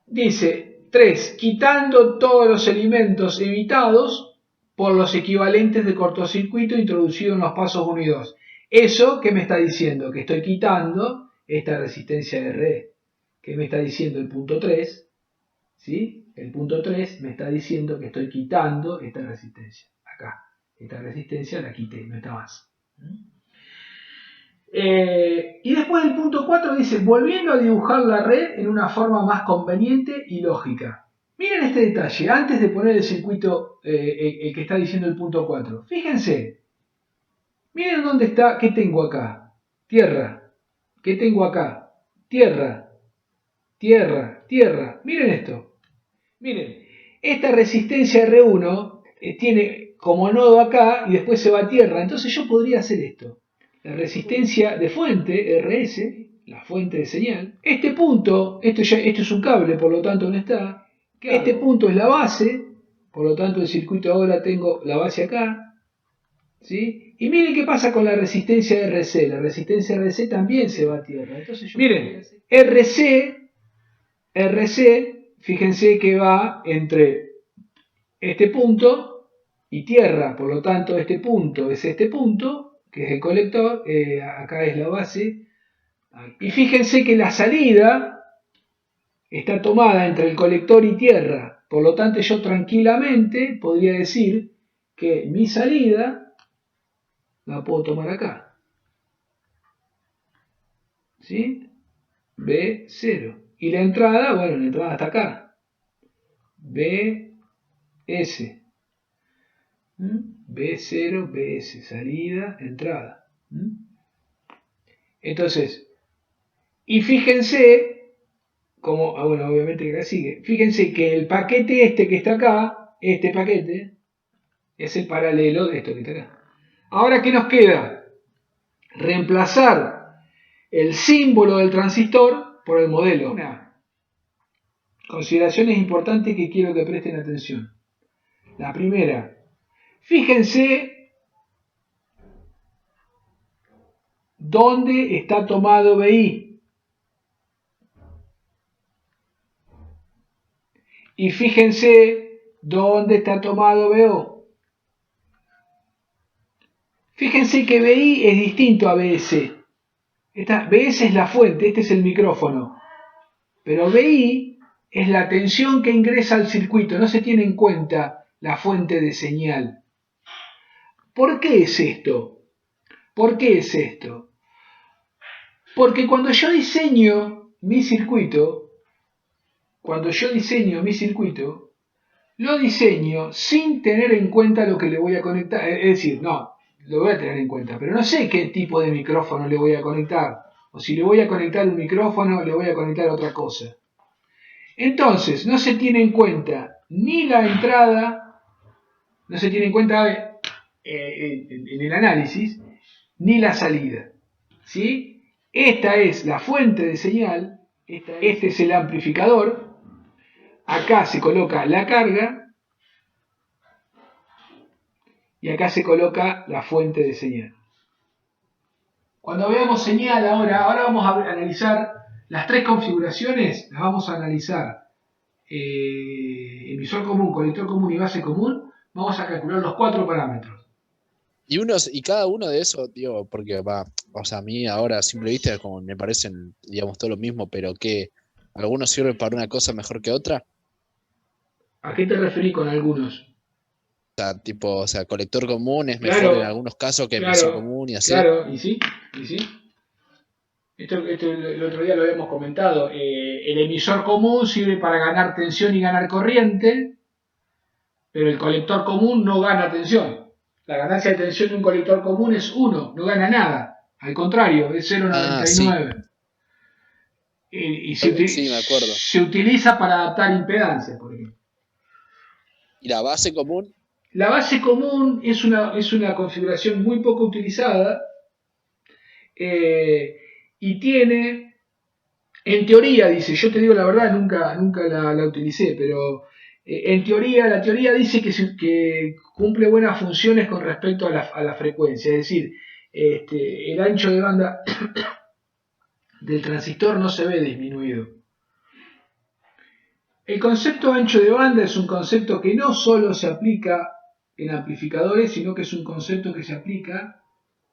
Dice 3. Quitando todos los elementos evitados por los equivalentes de cortocircuito introducidos en los pasos 1 y 2. ¿Eso qué me está diciendo? Que estoy quitando esta resistencia de RE. ¿Qué me está diciendo el punto 3? ¿Sí? El punto 3 me está diciendo que estoy quitando esta resistencia. Acá. Esta resistencia la quité, no está más. Y después el punto 4 dice, volviendo a dibujar la red en una forma más conveniente y lógica. Miren este detalle, antes de poner el circuito, el que está diciendo el punto 4. Fíjense. Miren dónde está, ¿qué tengo acá? Tierra. ¿Qué tengo acá? Tierra. Tierra. Tierra. Miren esto. Miren, esta resistencia R1 tiene como nodo acá y después se va a tierra. Entonces yo podría hacer esto. La resistencia de fuente, RS, la fuente de señal. Este punto, esto es un cable, por lo tanto no está. Este punto es la base, por lo tanto el circuito ahora tengo la base acá. ¿Sí? Y miren qué pasa con la resistencia RC. La resistencia RC también se va a tierra. Entonces miren, RC, fíjense que va entre este punto y tierra. Por lo tanto, este punto es este punto, que es el colector. Acá es la base. Y fíjense que la salida está tomada entre el colector y tierra. Por lo tanto, yo tranquilamente podría decir que mi salida la puedo tomar acá. ¿Sí? B0. Y la entrada, bueno, la entrada está acá. BS. B0, BS. Salida, entrada. Entonces, y fíjense, como, bueno, obviamente que acá sigue. Fíjense que el paquete este que está acá, este paquete, es el paralelo de esto que está acá. Ahora, ¿qué nos queda? Reemplazar el símbolo del transistor por el modelo. Una consideraciones importantes que quiero que presten atención. La primera, fíjense dónde está tomado BI. Y fíjense dónde está tomado BO. Fíjense que BI es distinto a BS. BS es la fuente, este es el micrófono. Pero BI es la tensión que ingresa al circuito, no se tiene en cuenta la fuente de señal. ¿Por qué es esto? ¿Por qué es esto? Porque cuando yo diseño mi circuito, lo diseño sin tener en cuenta lo que le voy a conectar. Es decir, no, lo voy a tener en cuenta, pero no sé qué tipo de micrófono le voy a conectar. O si le voy a conectar un micrófono, le voy a conectar otra cosa. Entonces, no se tiene en cuenta ni la entrada, no se tiene en cuenta en el análisis, ni la salida. ¿Sí? Esta es la fuente de señal, este es el amplificador, acá se coloca la carga y acá se coloca la fuente de señal. Cuando veamos señal ahora vamos a analizar las tres configuraciones, las vamos a analizar. Emisor común, colector común y base común, vamos a calcular los 4 parámetros. Y cada uno de esos, digo, porque o sea, a mí ahora a simple vista como me parecen, digamos, todo lo mismo, pero que algunos sirven para una cosa mejor que otra. ¿A qué te referís con algunos? O sea, tipo, o sea, colector común es mejor en algunos casos que emisor común y así. Claro, y sí. Esto el otro día lo habíamos comentado. El emisor común sirve para ganar tensión y ganar corriente, pero el colector común no gana tensión. La ganancia de tensión de un colector común es 1, no gana nada. Al contrario, es 0,99. Sí, me acuerdo. Se utiliza para adaptar impedancias, por ejemplo. ¿Y la base común? La base común es una configuración muy poco utilizada y tiene, en teoría, dice, yo te digo la verdad, nunca la utilicé, pero en teoría, la teoría dice que cumple buenas funciones con respecto a la frecuencia, es decir, el ancho de banda del transistor no se ve disminuido. El concepto ancho de banda es un concepto que no solo se aplica en amplificadores, sino que es un concepto que se aplica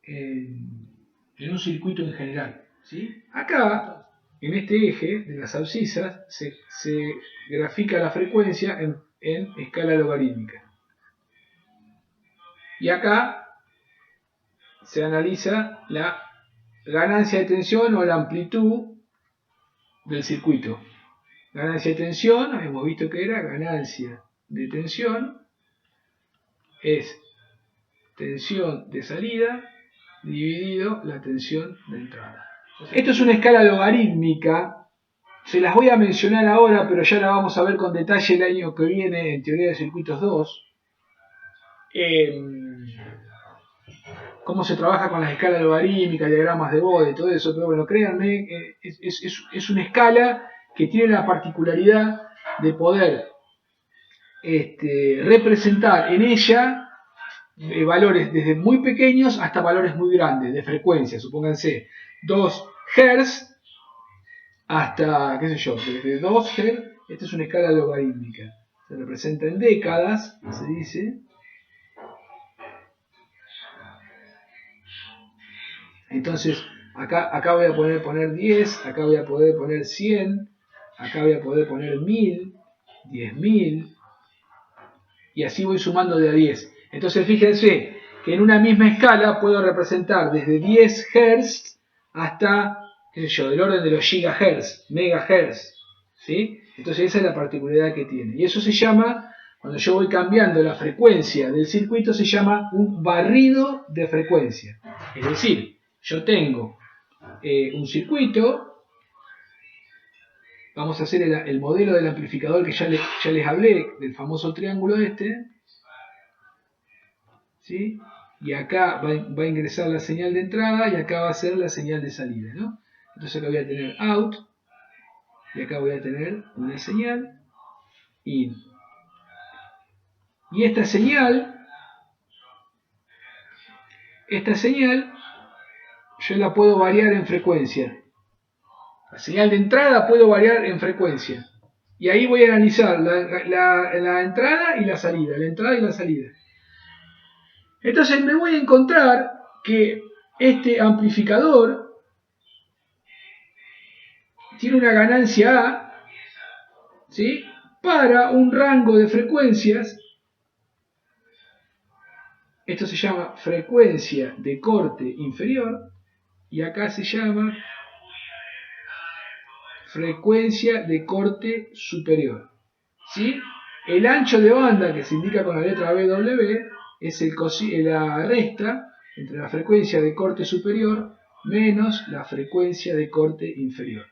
en un circuito en general. ¿Sí? Acá, en este eje de las abscisas, se grafica la frecuencia en escala logarítmica. Y acá se analiza la ganancia de tensión o la amplitud del circuito. Ganancia de tensión, hemos visto que era ganancia de tensión, es tensión de salida dividido la tensión de entrada. Esto es una escala logarítmica, se las voy a mencionar ahora, pero ya la vamos a ver con detalle el año que viene en Teoría de Circuitos 2. cómo se trabaja con las escalas logarítmicas, diagramas de Bode, todo eso, pero bueno, créanme, es una escala que tiene la particularidad de poder representar en ella valores desde muy pequeños hasta valores muy grandes de frecuencia, supónganse 2 Hz hasta, qué sé yo, desde 2 Hz, esta es una escala logarítmica, se representa en décadas, se dice. Entonces, acá voy a poder poner 10, acá voy a poder poner 100, acá voy a poder poner 1000, 10.000, y así voy sumando de a 10. Entonces, fíjense que en una misma escala puedo representar desde 10 Hz hasta, qué sé yo, del orden de los gigahertz, megahertz, ¿sí? Entonces, esa es la particularidad que tiene. Y eso se llama, cuando yo voy cambiando la frecuencia del circuito, se llama un barrido de frecuencia. Es decir, yo tengo un circuito, vamos a hacer el modelo del amplificador que ya les hablé, del triángulo ¿sí? Y acá va a ingresar la señal de entrada y acá va a ser la señal de salida, ¿no? Entonces acá voy a tener out y acá voy a tener una señal in. Y esta señal yo la puedo variar en frecuencia. La señal de entrada puedo variar en frecuencia. Y ahí voy a analizar la entrada y la salida. La entrada y la salida. Entonces me voy a encontrar que este amplificador tiene una ganancia A, ¿sí?, para un rango de frecuencias. Esto se llama frecuencia de corte inferior. Y acá se llama frecuencia de corte superior, ¿sí? El ancho de banda, que se indica con la letra BW, es la resta entre la frecuencia de corte superior menos la frecuencia de corte inferior.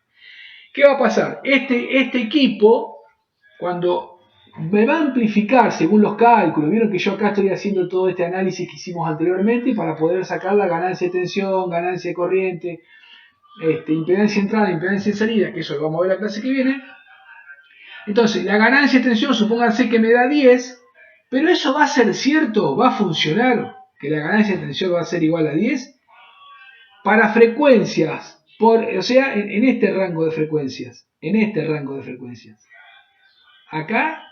¿Qué va a pasar? Este equipo, cuando me va a amplificar según los cálculos, vieron que yo acá estoy haciendo todo este análisis que hicimos anteriormente para poder sacar la ganancia de tensión, ganancia de corriente, impedancia de entrada, impedancia de salida, que eso lo vamos a ver la clase que viene. Entonces, la ganancia de tensión, supónganse que me da 10, pero eso va a ser cierto, va a funcionar, que la ganancia de tensión va a ser igual a 10, para frecuencias, o sea, en este rango de frecuencias, Acá,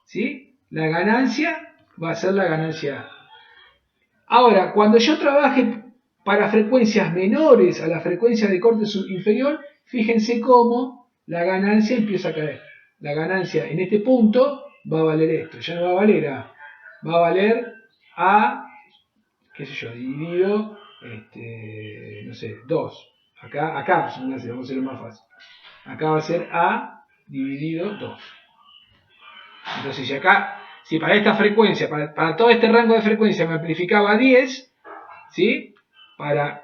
¿sí?, la ganancia va a ser la ganancia A. Ahora, cuando yo trabaje para frecuencias menores a la frecuencia de corte inferior, fíjense cómo la ganancia empieza a caer. La ganancia en este punto va a valer esto, ya no va a valer A, va a valer A, qué sé yo, dividido, no sé, 2. Acá vamos a hacerlo más fácil. Acá va a ser A dividido 2. Entonces, si para esta frecuencia, para todo este rango de frecuencia me amplificaba 10, ¿sí?, para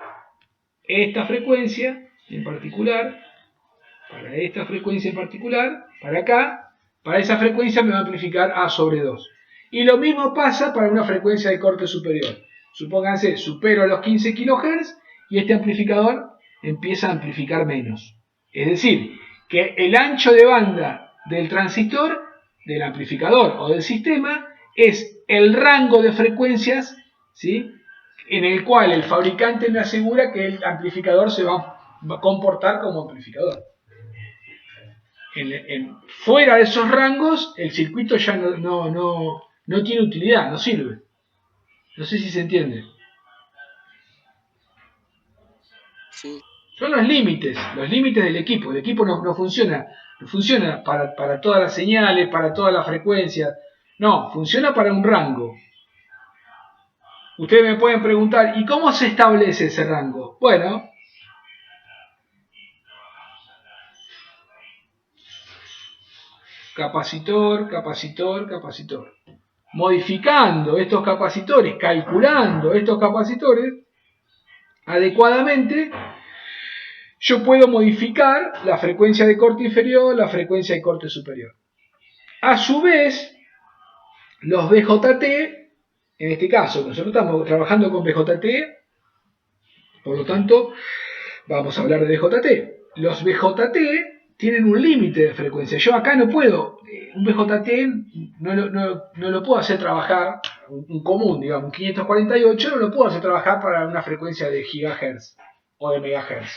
esta frecuencia en particular, para acá, para esa frecuencia me va a amplificar A sobre 2. Y lo mismo pasa para una frecuencia de corte superior. Supónganse, supero los 15 kHz y este amplificador empieza a amplificar menos. Es decir, que el ancho de banda del transistor, del amplificador o del sistema, es el rango de frecuencias, ¿sí?, en el cual el fabricante me asegura que el amplificador se va a comportar como amplificador. Fuera de esos rangos, el circuito ya no tiene utilidad, no sirve. No sé si se entiende. Sí. Son los límites del equipo. El equipo no funciona para todas las señales, para todas las frecuencias. No, funciona para un rango. Ustedes me pueden preguntar, ¿y cómo se establece ese rango? Bueno, capacitor, modificando estos capacitores, calculando estos capacitores adecuadamente, yo puedo modificar la frecuencia de corte inferior, la frecuencia de corte superior. A su vez, los BJT En este caso, nosotros estamos trabajando con BJT, por lo tanto, vamos a hablar de BJT. Los BJT tienen un límite de frecuencia. Yo acá no puedo, un BJT no lo puedo hacer trabajar, un común, digamos, un 548, no lo puedo hacer trabajar para una frecuencia de gigahertz o de megahertz.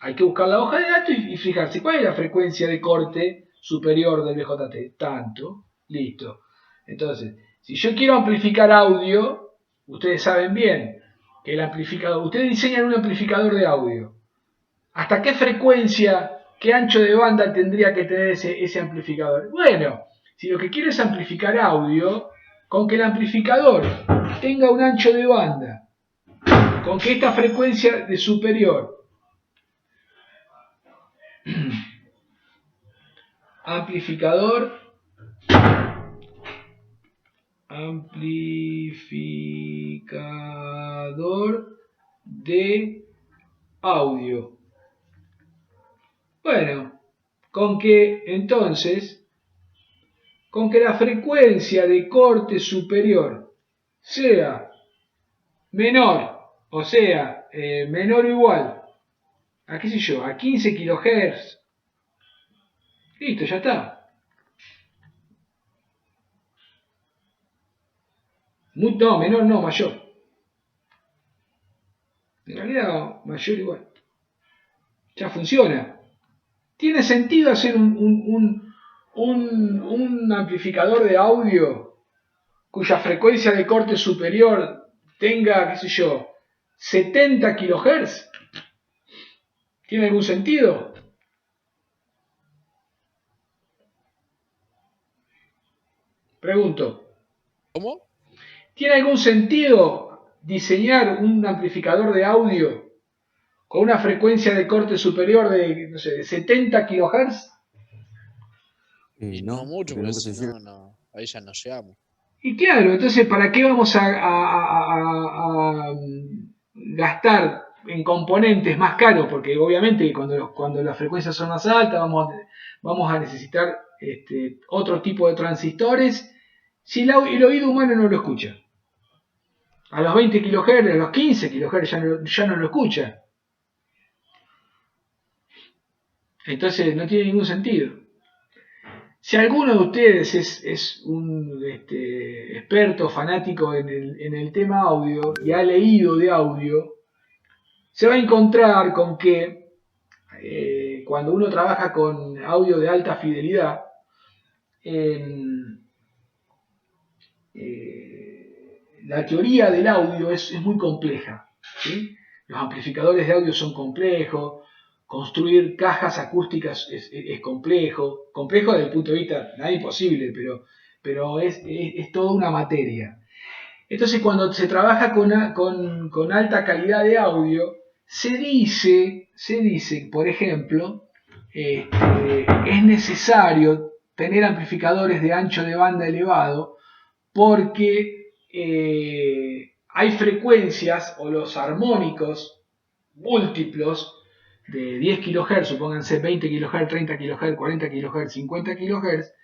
Hay que buscar la hoja de datos y fijarse cuál es la frecuencia de corte superior del BJT. Tanto, listo. Entonces, si yo quiero amplificar audio, ustedes saben bien que el amplificador, ustedes diseñan un amplificador de audio. ¿Hasta qué frecuencia, qué ancho de banda tendría que tener ese amplificador? Bueno, si lo que quiero es amplificar audio, con que el amplificador tenga un ancho de banda, con que esta frecuencia de superior, amplificador de audio. Bueno, con que entonces, con que la frecuencia de corte superior sea menor, o sea, menor o igual a, qué sé yo, a 15 kHz, listo, ya está. No, menor no, mayor. En realidad, mayor igual. Ya funciona. ¿Tiene sentido hacer un amplificador de audio cuya frecuencia de corte superior tenga, qué sé yo, 70 kHz? ¿Tiene algún sentido? Pregunto. ¿Cómo? ¿Tiene algún sentido diseñar un amplificador de audio con una frecuencia de corte superior de, no sé, de 70 kHz? Y no mucho, porque si no, ahí ya no llegamos. Y claro, entonces, ¿para qué vamos a gastar en componentes más caros? Porque obviamente cuando las frecuencias son más altas vamos a necesitar otro tipo de transistores si el oído humano no lo escucha. A los 20 kHz, a los 15 kHz ya no lo escucha. Entonces no tiene ningún sentido. Si alguno de ustedes es un experto fanático en el tema audio y ha leído de audio, se va a encontrar con que cuando uno trabaja con audio de alta fidelidad, la teoría del audio es muy compleja, ¿sí? Los amplificadores de audio son complejos, construir cajas acústicas es complejo desde el punto de vista, nada imposible, pero es toda una materia. Entonces cuando se trabaja con alta calidad de audio, se dice, por ejemplo, es necesario tener amplificadores de ancho de banda elevado porque hay frecuencias o los armónicos múltiplos de 10 kHz, supónganse 20 kHz, 30 kHz, 40 kHz, 50 kHz,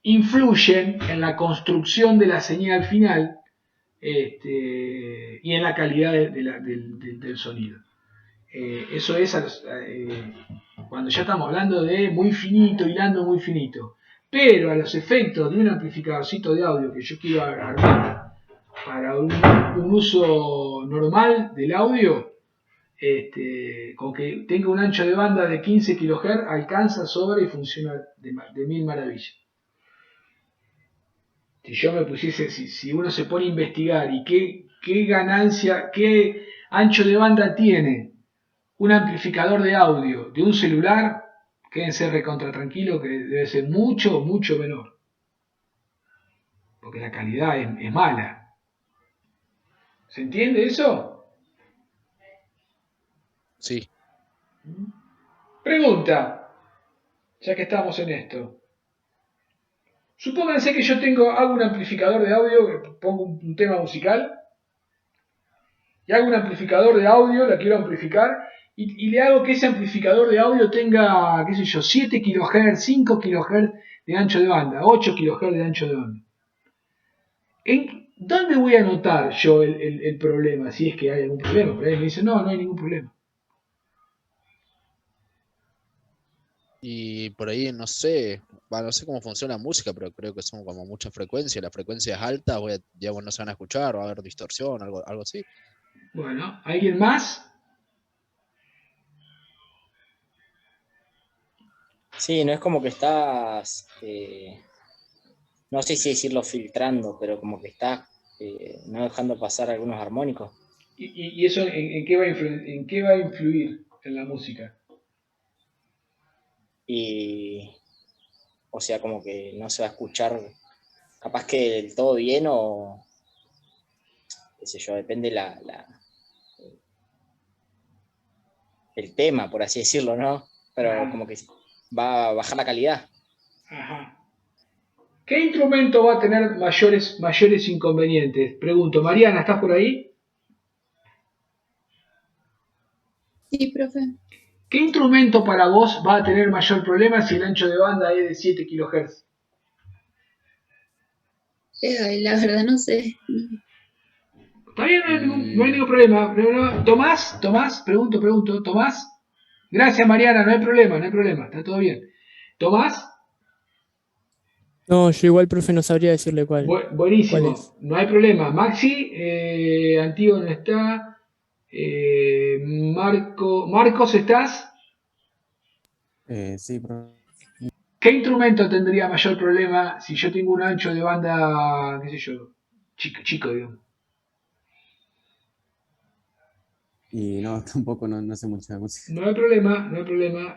influyen en la construcción de la señal final y en la calidad del sonido. Eso es cuando ya estamos hablando de muy finito, hilando muy finito. Pero a los efectos de un amplificadorcito de audio que yo quiero armar para un uso normal del audio, con que tenga un ancho de banda de 15 kHz, alcanza, sobra y funciona de mil maravillas. Si yo me pusiese, si uno se pone a investigar y qué ganancia, qué ancho de banda tiene un amplificador de audio de un celular, quédense recontra tranquilo que debe ser mucho, mucho menor. Porque la calidad es mala. ¿Se entiende eso? Sí. Pregunta, ya que estamos en esto. Supónganse que yo hago un amplificador de audio, pongo un tema musical, y hago un amplificador de audio, la quiero amplificar, y le hago que ese amplificador de audio tenga, qué sé yo, 7 kHz, 5 kHz de ancho de banda, 8 kHz de ancho de banda. ¿dónde voy a notar yo el problema? Si es que hay algún problema. Por ahí me dice, no hay ningún problema. Y por ahí no sé, no sé cómo funciona la música, pero creo que son como muchas frecuencias. Las frecuencias altas, digamos, no se van a escuchar, va a haber distorsión, algo así. Bueno, ¿alguien más? Sí, no es como que estás, no sé si decirlo filtrando, pero como que estás no dejando pasar algunos armónicos. ¿Y eso en qué en qué va a influir en la música? Y, o sea, como que no se va a escuchar capaz que del todo bien o, qué sé yo, depende el tema, por así decirlo, ¿no? Pero Ajá, como que va a bajar la calidad. ajá. ¿Qué instrumento va a tener mayores inconvenientes? Pregunto, Mariana, ¿estás por ahí? Sí, profe. ¿Qué instrumento para vos va a tener mayor problema si el ancho de banda es de 7 kHz? La verdad no sé. Está bien, no hay Mm, ningún problema. Tomás, pregunto, Tomás. Gracias, Mariana, no hay problema, está todo bien. Tomás, No, yo igual, profe, no sabría decirle cuál buenísimo, es. no hay problema. Maxi, Antígono está. Marcos, ¿estás? Sí, profe. ¿Qué instrumento tendría mayor problema si yo tengo un ancho de banda, qué sé yo, chico, digamos? Y no, tampoco no sé mucho de música. No hay problema, no hay problema.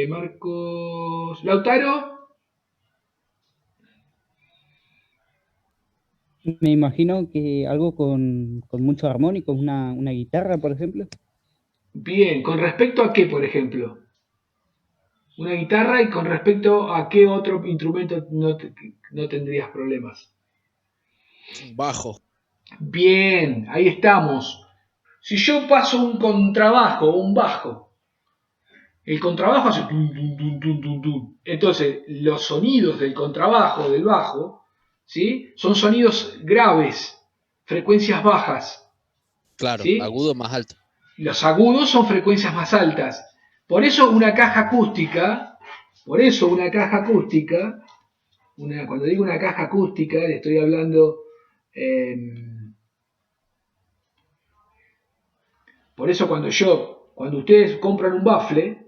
Marcos. Lautaro. Me imagino que algo con muchos armónicos, una guitarra, por ejemplo. Bien, ¿con respecto a qué, por ejemplo? Una guitarra y con respecto a qué otro instrumento no tendrías problemas. un bajo. Bien, ahí estamos. Si yo paso un contrabajo o un bajo, el contrabajo hace tum, tum, tum, tum, tum, tum. Entonces, los sonidos del contrabajo, del bajo, ¿sí? Son sonidos graves, frecuencias bajas, Claro, ¿sí? agudo más alto. Los agudos son frecuencias más altas. Por eso una caja acústica, cuando digo una caja acústica, le estoy hablando, por eso cuando ustedes compran un bafle,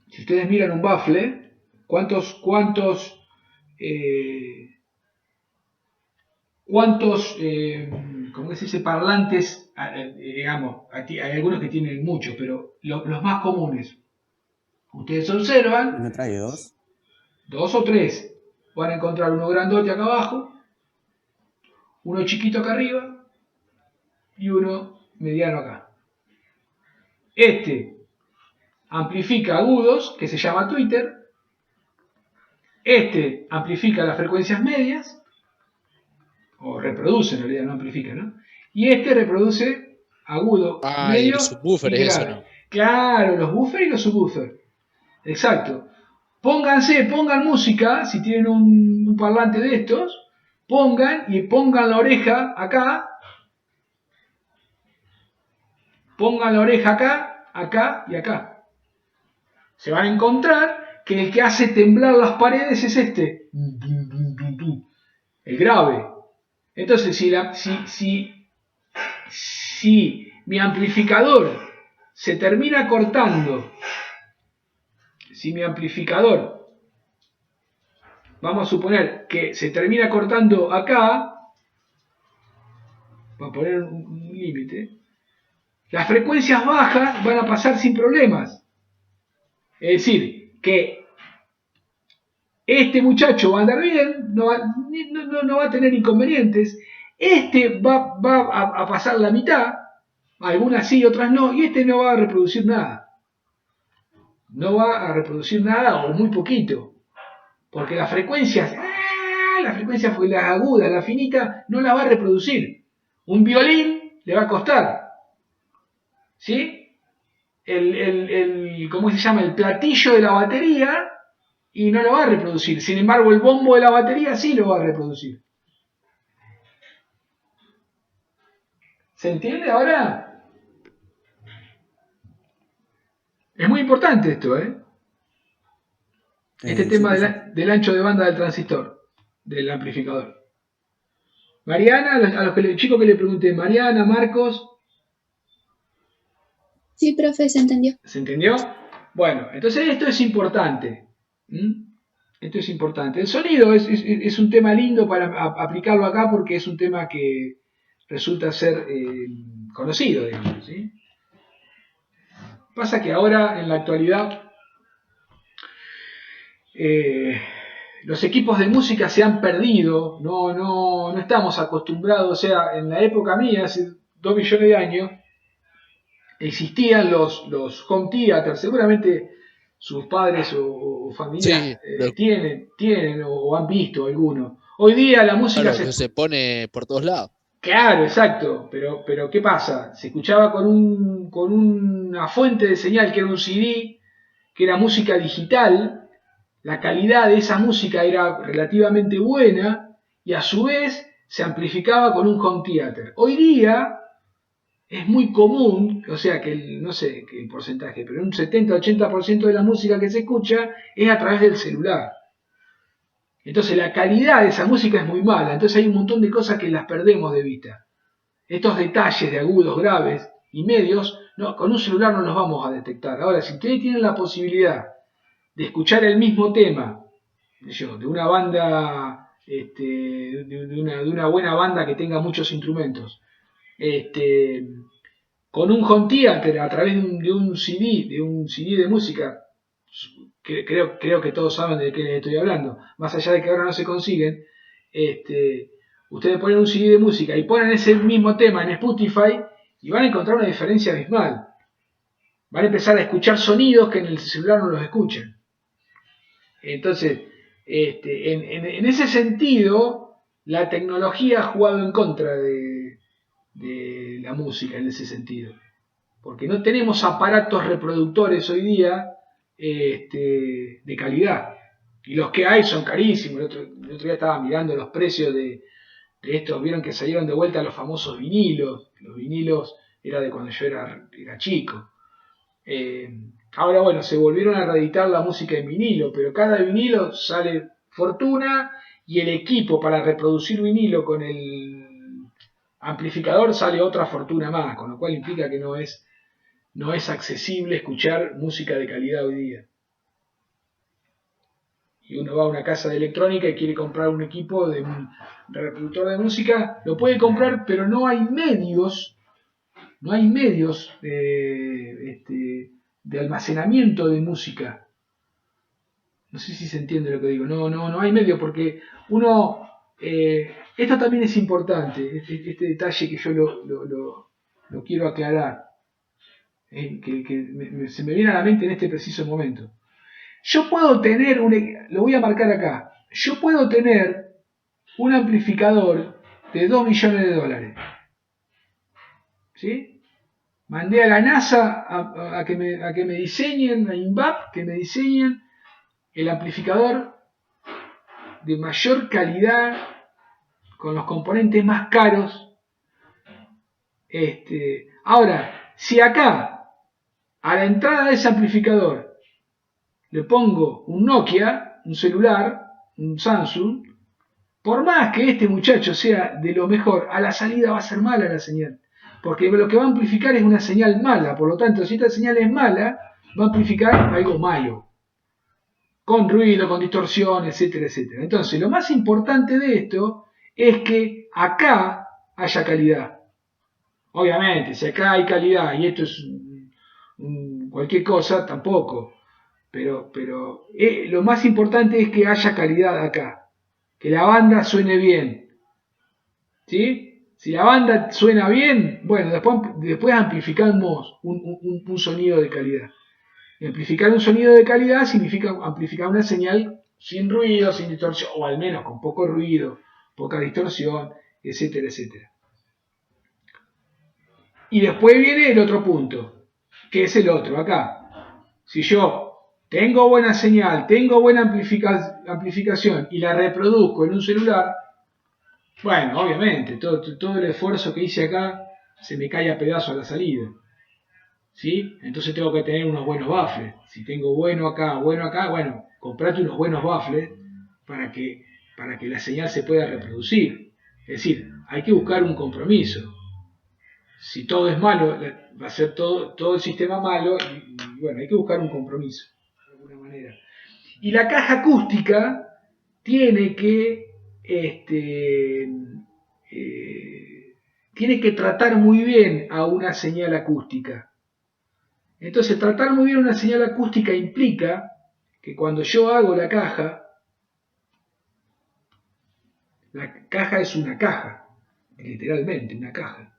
si ustedes miran un bafle, eh, ¿cómo se dice? Parlantes, digamos, hay algunos que tienen muchos, pero los más comunes. Ustedes observan, ¿No trae dos? 2 o 3, van a encontrar uno grandote acá abajo, uno chiquito acá arriba y uno mediano acá. Este amplifica agudos, que se llama Twitter. Este amplifica las frecuencias medias, o reproduce en realidad, no amplifica, ¿no? Y este reproduce agudo, Ah, y el medio subwoofer y es eso, grave. ¿no? Claro, los buffers y los subwoofers. Exacto. Pongan música, si tienen un parlante de estos, pongan la oreja acá, pongan la oreja acá, acá y acá. Se van a encontrar que el que hace temblar las paredes es este, el grave. Entonces, si mi amplificador se termina cortando, si mi amplificador, vamos a suponer que se termina cortando acá, para poner un límite, las frecuencias bajas van a pasar sin problemas. Es decir, que este muchacho va a andar bien, no va a tener inconvenientes. Este va a pasar la mitad, algunas sí, otras no, y este no va a reproducir nada. No va a reproducir nada o muy poquito. Porque las frecuencias las agudas, la finita, no las va a reproducir. Un violín le va a costar. ¿Sí? ¿cómo se llama? El platillo de la batería y no lo va a reproducir. Sin embargo, el bombo de la batería sí lo va a reproducir. ¿Se entiende ahora? Es muy importante esto, ¿eh? Este tema del ancho de banda del transistor, del amplificador. Mariana, a los chicos que le pregunté, Mariana, Marcos. Sí, profe, se entendió. ¿Se entendió? Bueno, entonces esto es importante. Esto es importante. El sonido es un tema lindo para aplicarlo acá porque es un tema que resulta ser conocido, digamos, ¿sí? Pasa que ahora, en la actualidad, los equipos de música se han perdido, no estamos acostumbrados, o sea, en la época mía, hace 2 millones de años, existían los home theaters, seguramente sus padres o familias tienen o han visto alguno. Hoy día la música se pone por todos lados. Claro, exacto, pero ¿qué pasa? Se escuchaba con una fuente de señal que era un CD, que era música digital, la calidad de esa música era relativamente buena y a su vez se amplificaba con un home theater. Hoy día es muy común, o sea que no sé qué porcentaje, pero un 70-80% de la música que se escucha es a través del celular. Entonces la calidad de esa música es muy mala, entonces hay un montón de cosas que las perdemos de vista. Estos detalles de agudos, graves y medios, con un celular no los vamos a detectar. Ahora, si ustedes tienen la posibilidad de escuchar el mismo tema, de una banda, de una buena banda que tenga muchos instrumentos, con un home theater a través de un CD de música, creo que todos saben de qué les estoy hablando, más allá de que ahora no se consiguen, ustedes ponen un CD de música y ponen ese mismo tema en Spotify y van a encontrar una diferencia abismal. Van a empezar a escuchar sonidos que en el celular no los escuchan. Entonces, en ese sentido, la tecnología ha jugado en contra de la música en ese sentido. Porque no tenemos aparatos reproductores hoy día de calidad. Y los que hay son carísimos. El otro día estaba mirando los precios de estos. Vieron que salieron de vuelta los famosos vinilos. Los vinilos era de cuando yo era chico. Ahora, bueno, se volvieron a reeditar la música en vinilo, pero cada vinilo sale fortuna y el equipo para reproducir vinilo con el amplificador sale otra fortuna más, con lo cual implica que no es accesible escuchar música de calidad hoy día. Y uno va a una casa de electrónica y quiere comprar un equipo de un reproductor de música, lo puede comprar, pero no hay medios de almacenamiento de música. No sé si se entiende lo que digo. No hay medio porque uno... esto también es importante, este detalle que yo lo quiero aclarar, que se me viene a la mente en este preciso momento. Yo puedo tener, lo voy a marcar acá, yo puedo tener un amplificador de $2 millones. ¿Sí? Mandé a la NASA a que me diseñen, a INVAP, que me diseñen el amplificador de mayor calidad, con los componentes más caros. Ahora, si acá, a la entrada de ese amplificador, le pongo un Nokia, un celular, un Samsung, por más que este muchacho sea de lo mejor, a la salida va a ser mala la señal. Porque lo que va a amplificar es una señal mala, por lo tanto, si esta señal es mala, va a amplificar algo malo, con ruido, con distorsión, etcétera, etcétera. Entonces, lo más importante de esto es que acá haya calidad. Obviamente, si acá hay calidad y esto es cualquier cosa, tampoco. Pero lo más importante es que haya calidad acá, que la banda suene bien. ¿Sí? Si la banda suena bien, bueno, después amplificamos un sonido de calidad. Y amplificar un sonido de calidad significa amplificar una señal sin ruido, sin distorsión, o al menos con poco ruido, poca distorsión, etcétera, etcétera. Y después viene el otro punto. que es el otro acá. Si yo tengo buena señal, tengo buena amplificación y la reproduzco en un celular, bueno, obviamente, todo el esfuerzo que hice acá se me cae a pedazos a la salida. ¿Sí? Entonces tengo que tener unos buenos baffles. Si tengo bueno acá, bueno, comprate unos buenos baffles para que la señal se pueda reproducir. Es decir, hay que buscar un compromiso. Si todo es malo, va a ser todo el sistema malo y bueno, hay que buscar un compromiso, de alguna manera. Y la caja acústica tiene que tratar muy bien a una señal acústica. Entonces, tratar muy bien una señal acústica implica que cuando yo hago la caja es una caja, literalmente una caja.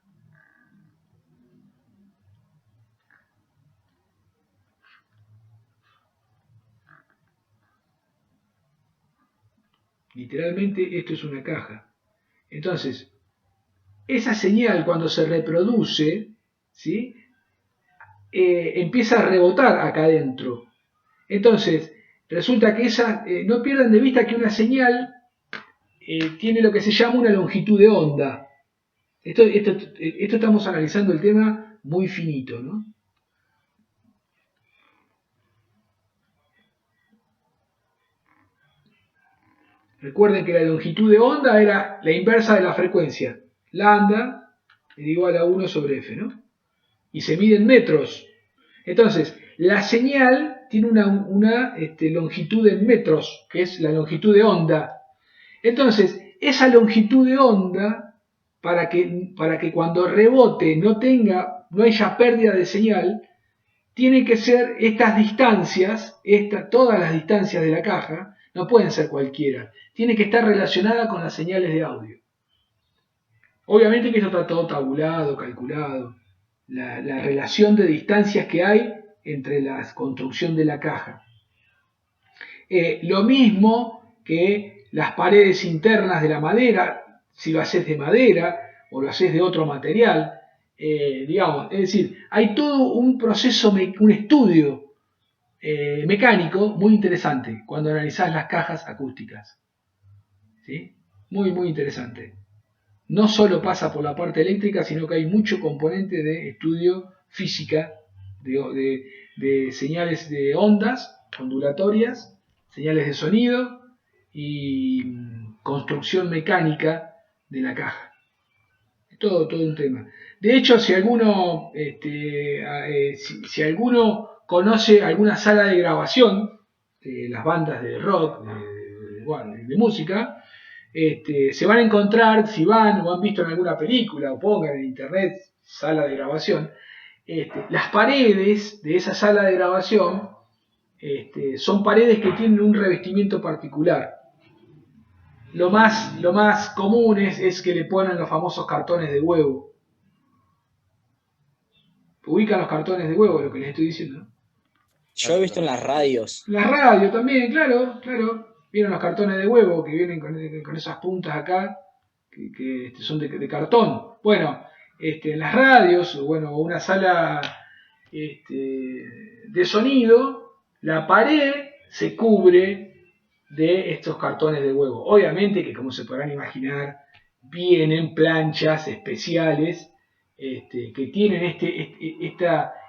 Literalmente esto es una caja. Entonces, esa señal cuando se reproduce, ¿sí? Empieza a rebotar acá adentro. Entonces, resulta que no pierdan de vista que una señal tiene lo que se llama una longitud de onda. Esto estamos analizando el tema muy finito, ¿no? Recuerden que la longitud de onda era la inversa de la frecuencia. Lambda es igual a 1 sobre f, ¿no? Y se mide en metros. Entonces, la señal tiene una longitud en metros, que es la longitud de onda. Entonces, esa longitud de onda, para que cuando rebote no haya pérdida de señal, tiene que ser estas distancias, todas las distancias de la caja, no pueden ser cualquiera. Tiene que estar relacionada con las señales de audio. Obviamente que esto está todo tabulado, calculado. La relación de distancias que hay entre la construcción de la caja. Lo mismo que las paredes internas de la madera, si lo haces de madera o lo haces de otro material, digamos, es decir, hay todo un proceso, un estudio mecánico muy interesante cuando analizás las cajas acústicas. ¿Sí? Muy, muy interesante. No solo pasa por la parte eléctrica, sino que hay mucho componente de estudio física, de señales de ondas ondulatorias, señales de sonido y construcción mecánica de la caja. Todo un tema. De hecho, si alguno conoce alguna sala de grabación de las bandas de rock, de música, se van a encontrar, si van o han visto en alguna película o pongan en internet sala de grabación, las paredes de esa sala de grabación son paredes que tienen un revestimiento particular. Lo más común es que le ponen los famosos cartones de huevo. Ubican los cartones de huevo, lo que les estoy diciendo, ¿no? Yo he visto en las radios. Las radios también, claro. Vieron los cartones de huevo que vienen con esas puntas acá, que son de cartón. Bueno, en las radios, o una sala de sonido, la pared se cubre de estos cartones de huevo. Obviamente que, como se podrán imaginar, vienen planchas especiales que tienen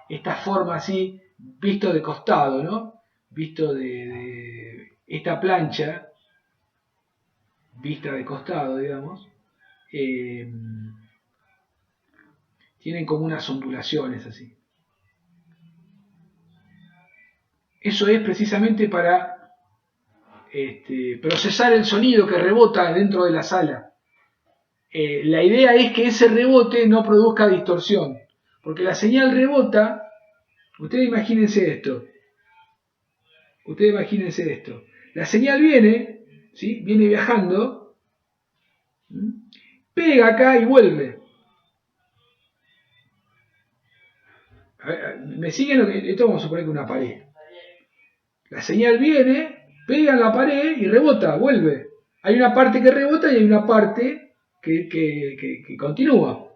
esta forma así, visto de costado, ¿no? Visto de esta plancha, vista de costado, digamos, tienen como unas ondulaciones así. Eso es precisamente para procesar el sonido que rebota dentro de la sala. La idea es que ese rebote no produzca distorsión, porque la señal rebota. Ustedes imagínense esto. La señal viene, ¿sí? Viene viajando, pega acá y vuelve. ¿Me siguen? Esto vamos a suponer que es una pared. La señal viene, pega en la pared y rebota, vuelve. Hay una parte que rebota y hay una parte que continúa.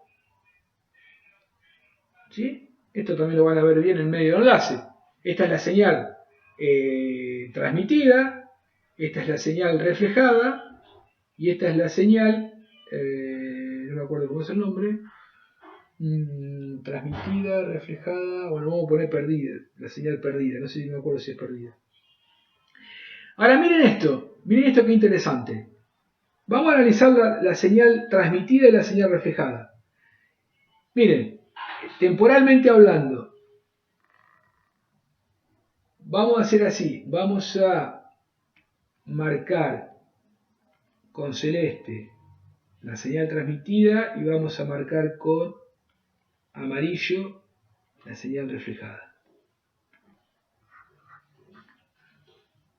¿Sí? Esto también lo van a ver bien en medio de enlace. Esta es la señal transmitida, esta es la señal reflejada y esta es la señal, no me acuerdo cómo es el nombre, transmitida, reflejada, bueno, vamos a poner perdida, la señal perdida, no sé si me acuerdo si es perdida. Ahora miren esto que interesante. Vamos a analizar la señal transmitida y la señal reflejada. Miren, temporalmente hablando, vamos a hacer así, vamos a marcar con celeste la señal transmitida y vamos a marcar con amarillo la señal reflejada.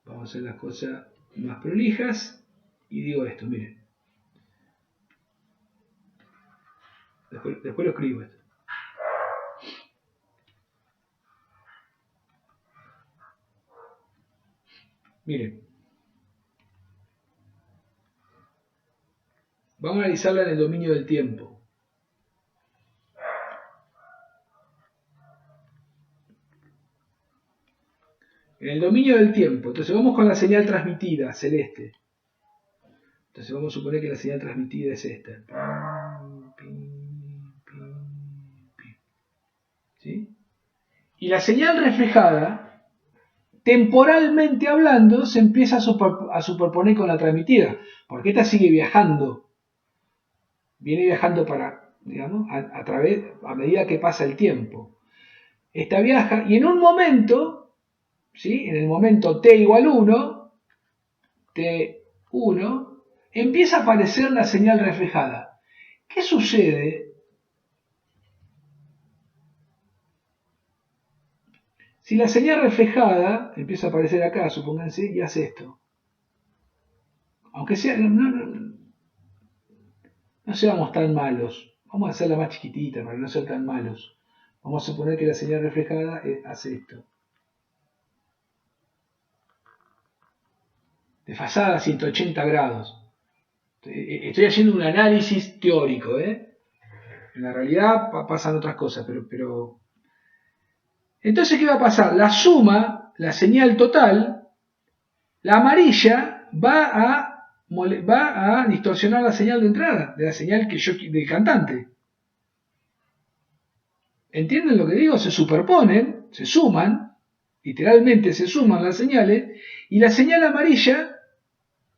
Vamos a hacer las cosas más prolijas y digo esto, miren. Después lo escribo esto. Miren. Vamos a analizarla en el dominio del tiempo. En el dominio del tiempo, entonces vamos con la señal transmitida, celeste. Entonces vamos a suponer que la señal transmitida es esta. ¿Sí? Y la señal reflejada, temporalmente hablando, se empieza a superponer con la transmitida, porque esta sigue viajando. Viene viajando para, digamos, a medida que pasa el tiempo. Esta viaja y en un momento, ¿sí? En el momento t igual 1, T1, empieza a aparecer la señal reflejada. ¿Qué sucede si la señal reflejada empieza a aparecer acá, supónganse, y hace esto? Aunque sea, no seamos tan malos. Vamos a hacerla más chiquitita para no ser tan malos. Vamos a suponer que la señal reflejada hace esto. Desfasada a 180 grados. Estoy haciendo un análisis teórico, En la realidad pasan otras cosas, pero... Entonces, ¿qué va a pasar? La suma, la señal total, la amarilla va a distorsionar la señal de entrada, de la señal del cantante. ¿Entienden lo que digo? Se superponen, se suman, literalmente se suman las señales, y la señal amarilla,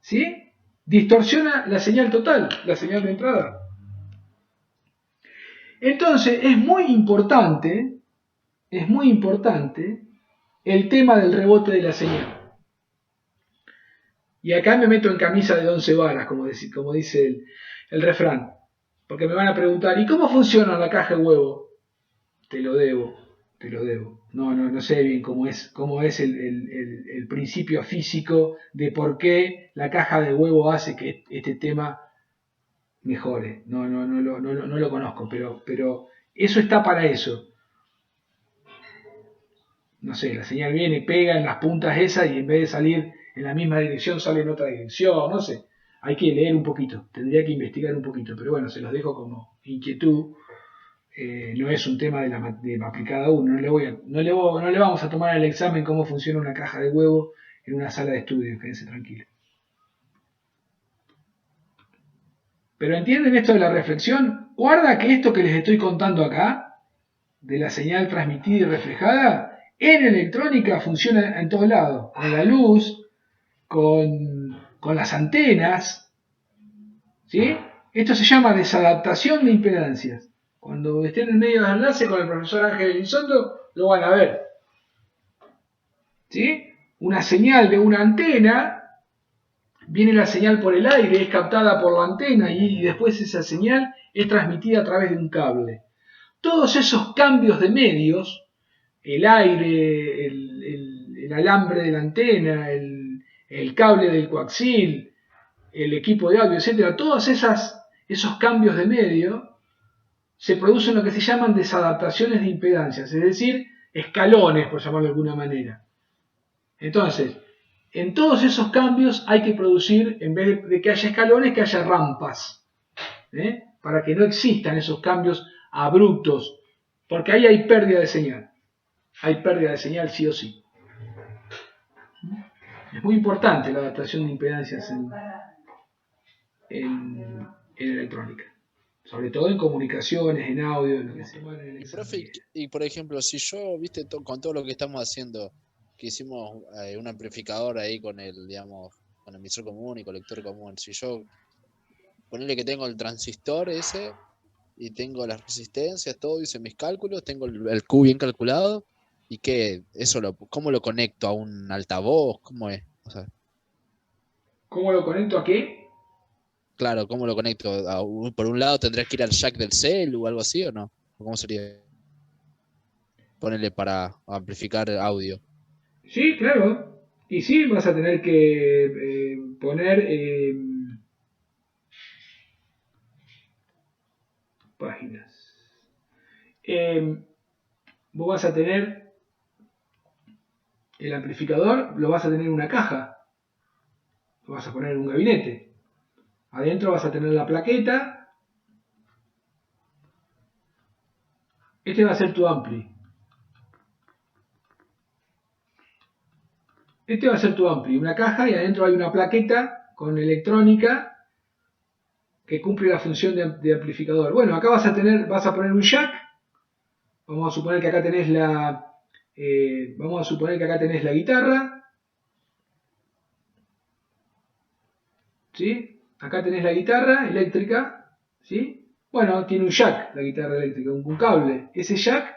¿sí?, distorsiona la señal total, la señal de entrada. Entonces, es muy importante el tema del rebote de la señal. Y acá me meto en camisa de 11 varas, como dice el refrán. Porque me van a preguntar, ¿y cómo funciona la caja de huevo? Te lo debo. No sé bien cómo es el principio físico de por qué la caja de huevo hace que este tema mejore. No lo conozco, pero eso está para eso. No sé, la señal viene, pega en las puntas esas y en vez de salir en la misma dirección sale en otra dirección, no sé. Hay que leer un poquito, tendría que investigar un poquito, pero bueno, se los dejo como inquietud. No es un tema de aplicada a uno, no le vamos a tomar el examen cómo funciona una caja de huevo en una sala de estudio, quédense tranquilos. Pero ¿entienden esto de la reflexión? Guarda que esto que les estoy contando acá, de la señal transmitida y reflejada, en electrónica funciona en todos lados, con la luz, con las antenas, ¿sí? Esto se llama desadaptación de impedancias. Cuando estén en medio del enlace con el profesor Ángel Elizondo, lo van a ver. ¿Sí? Una señal de una antena, viene la señal por el aire, es captada por la antena y después esa señal es transmitida a través de un cable. Todos esos cambios de medios, el aire, el alambre de la antena, el cable del coaxil, el equipo de audio, etc., todos esos cambios de medio se producen lo que se llaman desadaptaciones de impedancias, es decir, escalones, por llamarlo de alguna manera. Entonces, en todos esos cambios hay que producir, en vez de que haya escalones, que haya rampas, para que no existan esos cambios abruptos Porque ahí hay pérdida de señal. Hay pérdida de señal sí o sí. Es muy importante la adaptación de impedancias en electrónica. Sobre todo en comunicaciones, en audio, en lo que sea. Y, profe, y por ejemplo, si yo, viste, con todo lo que estamos haciendo, que hicimos un amplificador ahí con el, digamos, con emisor común y colector común, si yo ponerle que tengo el transistor ese y tengo las resistencias, todo, hice mis cálculos, tengo el Q bien calculado, y que eso ¿cómo lo conecto a un altavoz? ¿Cómo es? O sea, ¿cómo lo conecto a qué? Claro, ¿cómo lo conecto? Por un lado tendrías que ir al jack del cel o algo así, ¿o no? ¿Cómo sería? Ponerle para amplificar audio. Sí, claro. Y sí, vas a tener que poner páginas. Vos vas a tener el amplificador, lo vas a tener en una caja. Lo vas a poner en un gabinete. Adentro vas a tener la plaqueta. Este va a ser tu ampli. Este va a ser tu ampli, una caja, y adentro hay una plaqueta con electrónica que cumple la función de amplificador. Bueno, acá vas a poner un jack. Vamos a suponer que acá tenés la guitarra. ¿Sí? Acá tenés la guitarra eléctrica. ¿Sí? Bueno, tiene un jack la guitarra eléctrica, un cable. Ese jack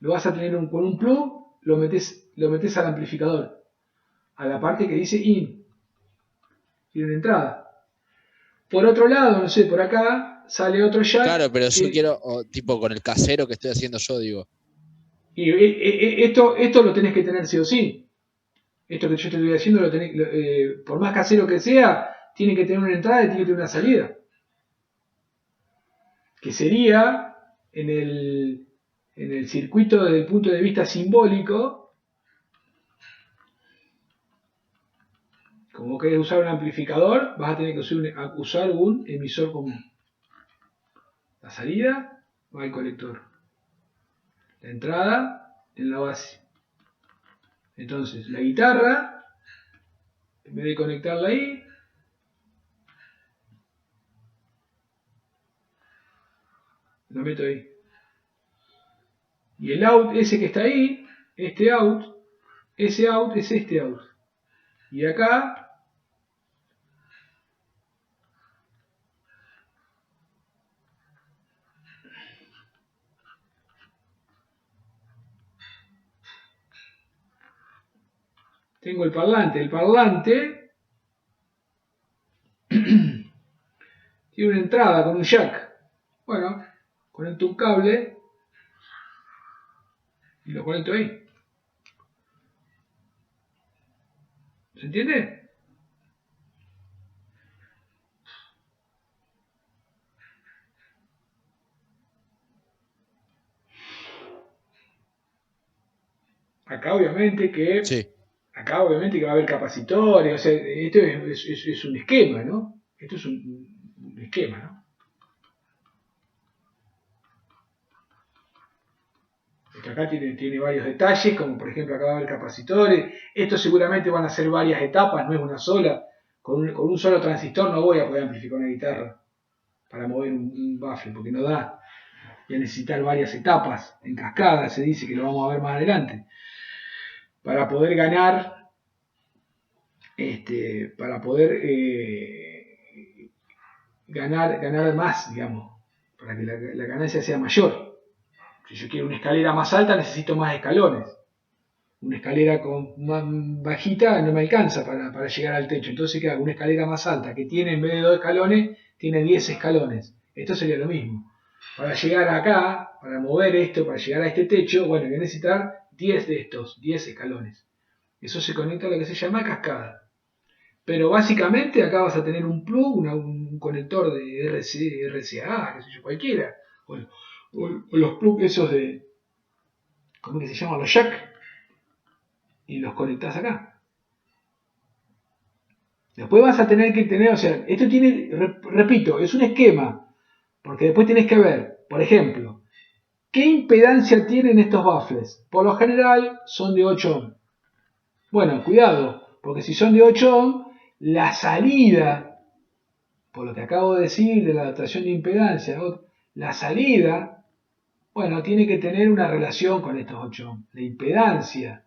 lo vas a tener con un plug, lo metés al amplificador. A la parte que dice in. Tiene una entrada. Por otro lado, no sé, por acá sale otro jack. Claro, pero yo quiero, tipo con el casero que estoy haciendo yo, digo. Y esto lo tenés que tener sí o sí. Esto que yo te estoy haciendo, por más casero que sea, tiene que tener una entrada y tiene que tener una salida. Que sería, en el circuito desde el punto de vista simbólico, como querés usar un amplificador, vas a tener que usar un emisor común. La salida va al colector. La entrada en la base. Entonces, la guitarra, en vez de conectarla ahí, lo meto ahí. Y el out ese que está ahí, ese out es este out. Y acá tengo el parlante. El parlante tiene una entrada con un jack. Bueno, conecto un cable y lo conecto ahí. ¿Se entiende? Acá obviamente que va a haber capacitores, o sea, esto es un esquema, ¿no? Esto es un esquema, ¿no? Esto acá tiene varios detalles, como por ejemplo acá va a haber capacitores. Esto seguramente van a ser varias etapas, no es una sola. Con un solo transistor no voy a poder amplificar una guitarra para mover un baffle, porque no da. Voy a necesitar varias etapas en cascada, se dice que lo vamos a ver más adelante. Para poder ganar, ganar más, digamos, para que la ganancia sea mayor. Si yo quiero una escalera más alta, necesito más escalones. Una escalera más bajita no me alcanza para llegar al techo. Entonces, ¿qué hago? Una escalera más alta que tiene, en vez de 2 escalones, tiene 10 escalones. Esto sería lo mismo. Para llegar acá, para mover esto, para llegar a este techo, bueno, voy a necesitar 10 de estos, 10 escalones. Eso se conecta a lo que se llama cascada. Pero básicamente acá vas a tener un plug, un conector de RCA, qué sé yo, cualquiera. O los plugs esos de, ¿cómo que se llaman? Los jack. Y los conectás acá. Después vas a tener que tener, o sea, esto tiene, repito, es un esquema. Porque después tenés que ver, por ejemplo, ¿qué impedancia tienen estos baffles? Por lo general son de 8 ohms. Bueno, cuidado, porque si son de 8 ohms, la salida, por lo que acabo de decir de la adaptación de impedancia, la salida, bueno, tiene que tener una relación con estos 8 ohms. La impedancia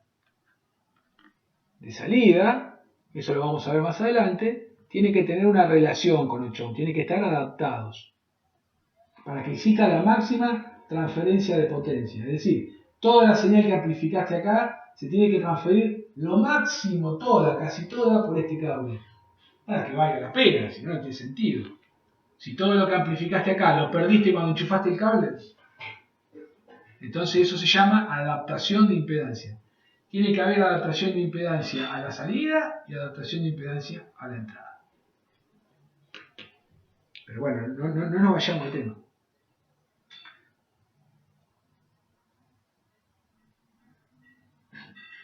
de salida, eso lo vamos a ver más adelante, tiene que tener una relación con 8 ohms, tiene que estar adaptados para que exista la máxima transferencia de potencia. Es decir, toda la señal que amplificaste acá se tiene que transferir lo máximo, casi toda, por este cable. Para que valga la pena, si no, no tiene sentido. Si todo lo que amplificaste acá lo perdiste cuando enchufaste el cable, entonces eso se llama adaptación de impedancia. Tiene que haber adaptación de impedancia a la salida y adaptación de impedancia a la entrada. Pero bueno, no nos vayamos al tema.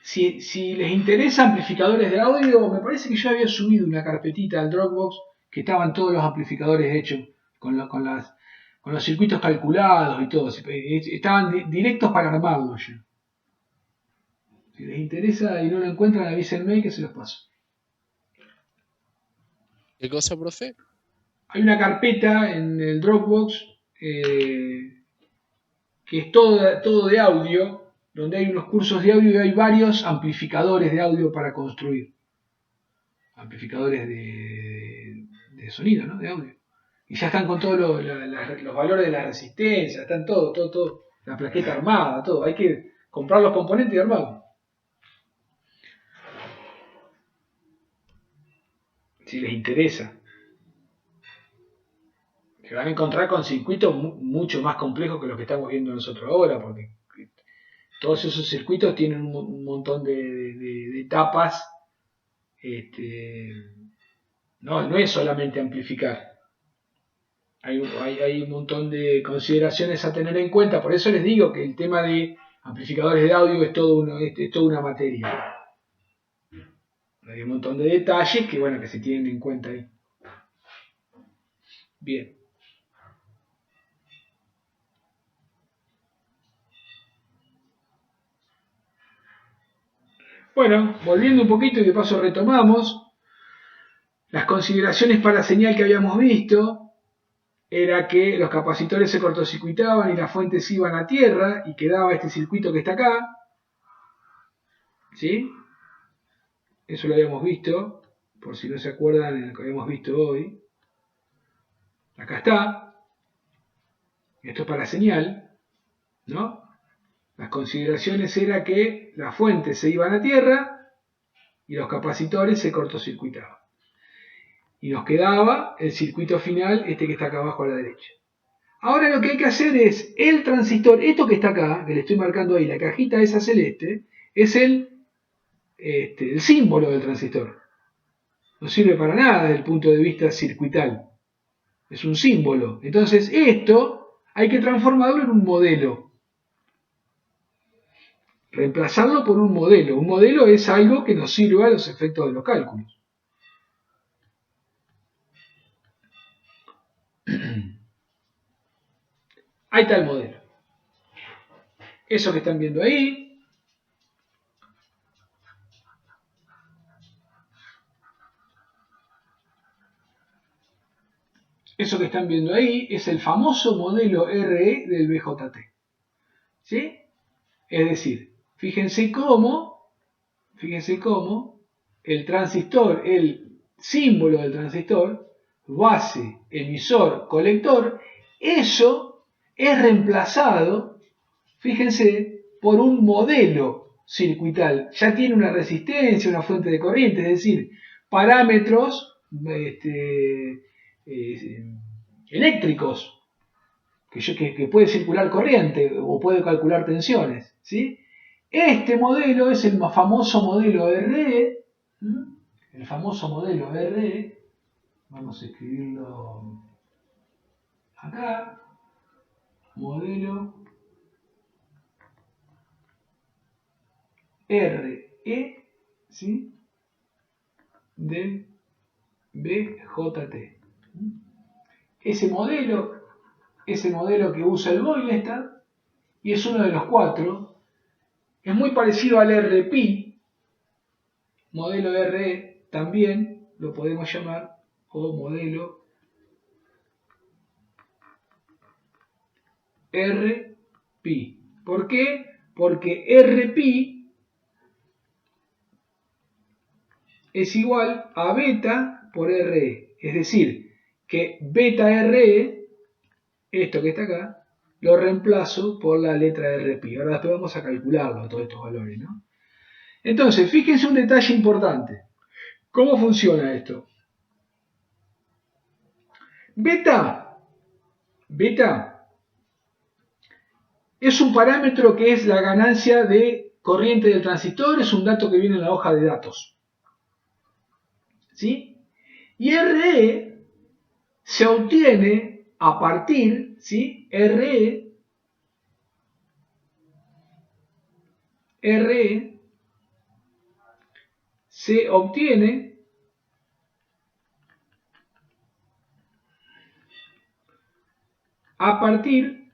Si les interesa amplificadores de audio, me parece que yo había subido una carpetita al Dropbox que estaban todos los amplificadores hechos con los circuitos calculados y todo. Estaban directos para armarlo ya. Si les interesa y no lo encuentran, avísenme que se los paso. ¿Qué cosa, profe? Hay una carpeta en el Dropbox que es todo de audio, donde hay unos cursos de audio y hay varios amplificadores de audio para construir. Amplificadores de sonido, ¿no? De audio. Y ya están con todos los valores de la resistencia, están todo. La plaqueta armada, todo. Hay que comprar los componentes y armarlos. Si les interesa. Se van a encontrar con circuitos mucho más complejos que los que estamos viendo nosotros ahora, porque todos esos circuitos tienen un montón de etapas. No es solamente amplificar. Hay un montón de consideraciones a tener en cuenta. Por eso les digo que el tema de amplificadores de audio es toda una materia. Hay un montón de detalles que se tienen en cuenta ahí. Bien. Bueno, volviendo un poquito y de paso retomamos. Las consideraciones para la señal que habíamos visto era que los capacitores se cortocircuitaban y las fuentes iban a tierra y quedaba este circuito que está acá. ¿Sí? Eso lo habíamos visto, por si no se acuerdan de lo que habíamos visto hoy. Acá está. Esto es para la señal, ¿no? Las consideraciones era que las fuentes se iban a tierra y los capacitores se cortocircuitaban. Y nos quedaba el circuito final, este que está acá abajo a la derecha. Ahora lo que hay que hacer es el transistor, esto que está acá, que le estoy marcando ahí, la cajita esa celeste, es el símbolo del transistor. No sirve para nada desde el punto de vista circuital. Es un símbolo. Entonces esto hay que transformarlo en un modelo. Reemplazarlo por un modelo. Un modelo es algo que nos sirva a los efectos de los cálculos. Ahí está el modelo. Eso que están viendo ahí. Eso que están viendo ahí es el famoso modelo RE del BJT. ¿Sí? Es decir, fíjense cómo el transistor, el símbolo del transistor, base, emisor, colector, eso es reemplazado, fíjense, por un modelo circuital. Ya tiene una resistencia, una fuente de corriente, es decir, parámetros eléctricos, que puede circular corriente o puede calcular tensiones, ¿sí? Este modelo es el famoso modelo RE, el famoso modelo RE, vamos a escribirlo acá, modelo RE, ¿sí? Del BJT. Ese modelo que usa el Boylestad y es uno de los 4. Es muy parecido al RPi, modelo RE también lo podemos llamar, o modelo RPi. ¿Por qué? Porque RPi es igual a beta por RE. Es decir, que beta RE, esto que está acá, lo reemplazo por la letra RPi. Ahora después vamos a calcularlo, todos estos valores, ¿no? Entonces, fíjense un detalle importante. ¿Cómo funciona esto? Beta es un parámetro que es la ganancia de corriente del transistor, es un dato que viene en la hoja de datos. ¿Sí? Y RE se obtiene a partir, ¿sí? RE se obtiene a partir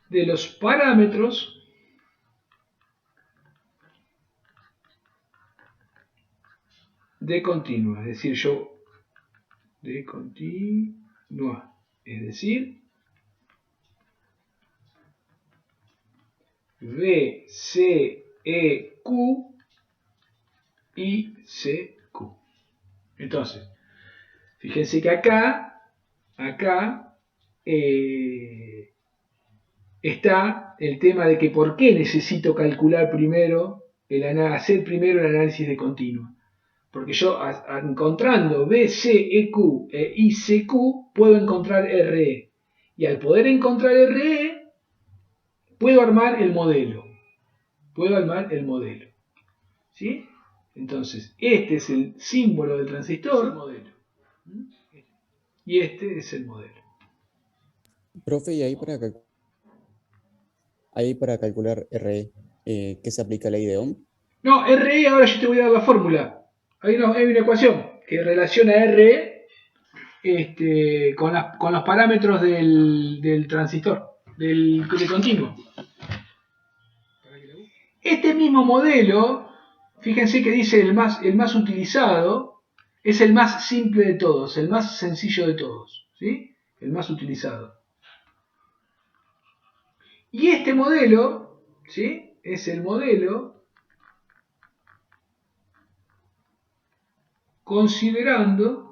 de los parámetros de continua, es decir, de continua, es decir, V, C, E, Q y CQ. Entonces, fíjense que acá está el tema de que por qué necesito calcular primero, hacer primero el análisis de continua. Porque yo encontrando B, C, E, Q e I, C, Q puedo encontrar RE. Y al poder encontrar RE, puedo armar el modelo. ¿Sí? Entonces, este es el símbolo del transistor. Es el modelo. Y este es el modelo. Profe, y ahí para calcular RE, ¿qué se aplica a la ley de Ohm? No, RE, ahora yo te voy a dar la fórmula. Hay una ecuación que relaciona RE con los parámetros del transistor, del continuo. Este mismo modelo, fíjense que dice el más utilizado, es el más simple de todos, el más sencillo de todos, ¿sí? El más utilizado. Y este modelo, ¿sí? Es el modelo considerando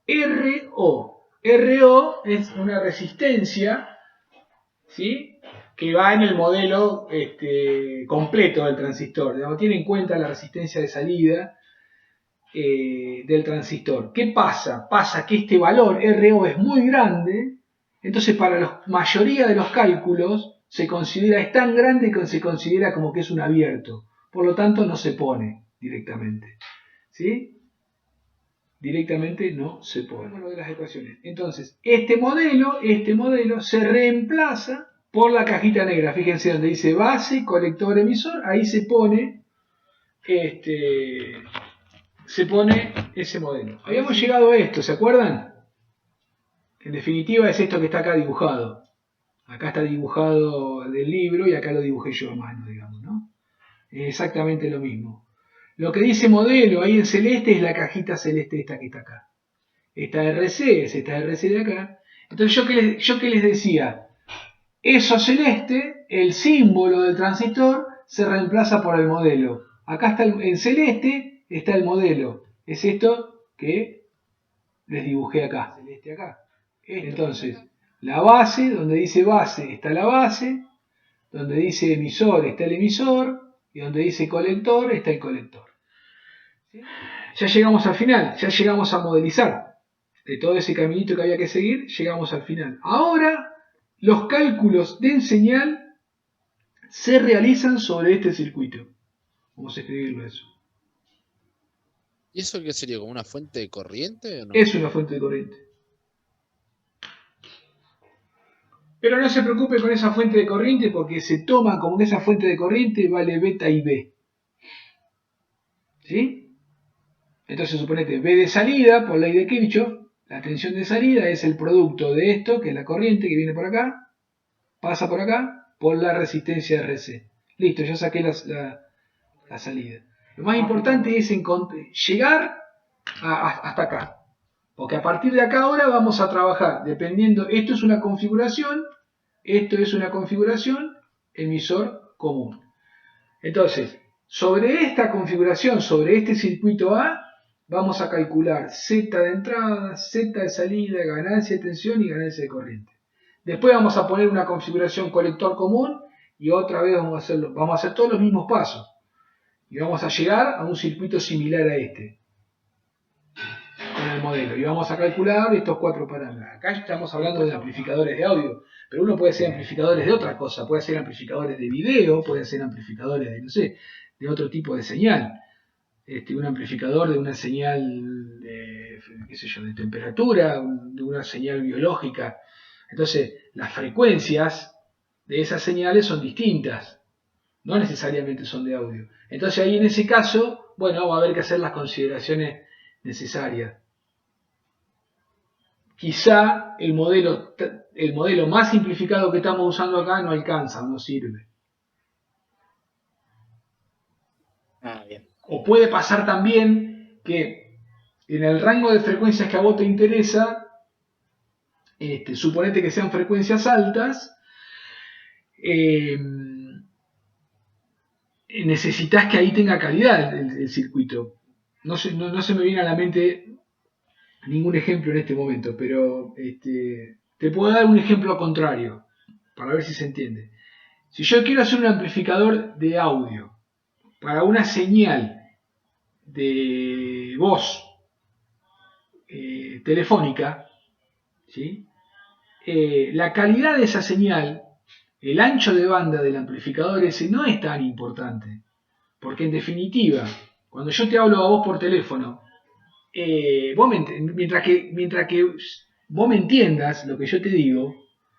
RO. RO es una resistencia, ¿sí? Que va en el modelo completo del transistor. Digamos, tiene en cuenta la resistencia de salida del transistor. ¿Qué pasa? Pasa que este valor RO es muy grande, entonces para la mayoría de los cálculos es tan grande que se considera como que es un abierto. Por lo tanto no se pone directamente. ¿Sí? Directamente no se pone. Lo de las ecuaciones. Entonces, este modelo se reemplaza por la cajita negra. Fíjense donde dice base, colector, emisor. Ahí se pone ese modelo. Habíamos llegado a esto, ¿se acuerdan? En definitiva es esto que está acá dibujado. Acá está dibujado del libro y acá lo dibujé yo a mano, digamos, ¿no? Es exactamente lo mismo. Lo que dice modelo ahí en celeste es la cajita celeste esta que está acá. Esta RC es esta RC de acá. Entonces yo que les decía, eso celeste, el símbolo del transistor, se reemplaza por el modelo. Acá está en celeste, está el modelo. Es esto que les dibujé acá. Celeste acá. Entonces, la base, donde dice base está la base, donde dice emisor está el emisor, y donde dice colector está el colector. ¿Sí? Ya llegamos al final, ya llegamos a modelizar. De todo ese caminito que había que seguir, llegamos al final. Ahora, los cálculos de señal se realizan sobre este circuito. Vamos a escribirlo eso. ¿Y eso qué sería? ¿Como una fuente de corriente o no? Es una fuente de corriente. Pero no se preocupe con esa fuente de corriente porque se toma como que esa fuente de corriente vale beta y B. ¿Sí? Entonces suponete V de salida, por ley de Kirchhoff, la tensión de salida es el producto de esto, que es la corriente que viene por acá, pasa por acá, por la resistencia RC. Listo, ya saqué la salida. Lo más importante es llegar hasta acá. Porque a partir de acá ahora vamos a trabajar, dependiendo, esto es una configuración, emisor común. Entonces, sobre esta configuración, sobre este circuito A, vamos a calcular Z de entrada, Z de salida, ganancia de tensión y ganancia de corriente. Después vamos a poner una configuración colector común y otra vez vamos a hacer todos los mismos pasos. Y vamos a llegar a un circuito similar a este, con el modelo. Y vamos a calcular estos 4 parámetros. Acá estamos hablando de amplificadores de audio, pero uno puede ser amplificadores de otra cosa, puede ser amplificadores de video, puede ser amplificadores de, no sé, de otro tipo de señal. Un amplificador de una señal de, qué sé yo, de temperatura, de una señal biológica. Entonces, las frecuencias de esas señales son distintas, no necesariamente son de audio. Entonces ahí en ese caso, bueno, va a haber que hacer las consideraciones necesarias. Quizá el modelo más simplificado que estamos usando acá no alcanza, no sirve. Bien. O puede pasar también que en el rango de frecuencias que a vos te interesa, suponete que sean frecuencias altas, necesitas que ahí tenga calidad el circuito. No se me viene a la mente ningún ejemplo en este momento, pero te puedo dar un ejemplo contrario, para ver si se entiende. Si yo quiero hacer un amplificador de audio para una señal de voz telefónica, ¿sí? La calidad de esa señal, el ancho de banda del amplificador ese no es tan importante, porque en definitiva, cuando yo te hablo a vos por teléfono, mientras que vos me entiendas lo que yo te digo,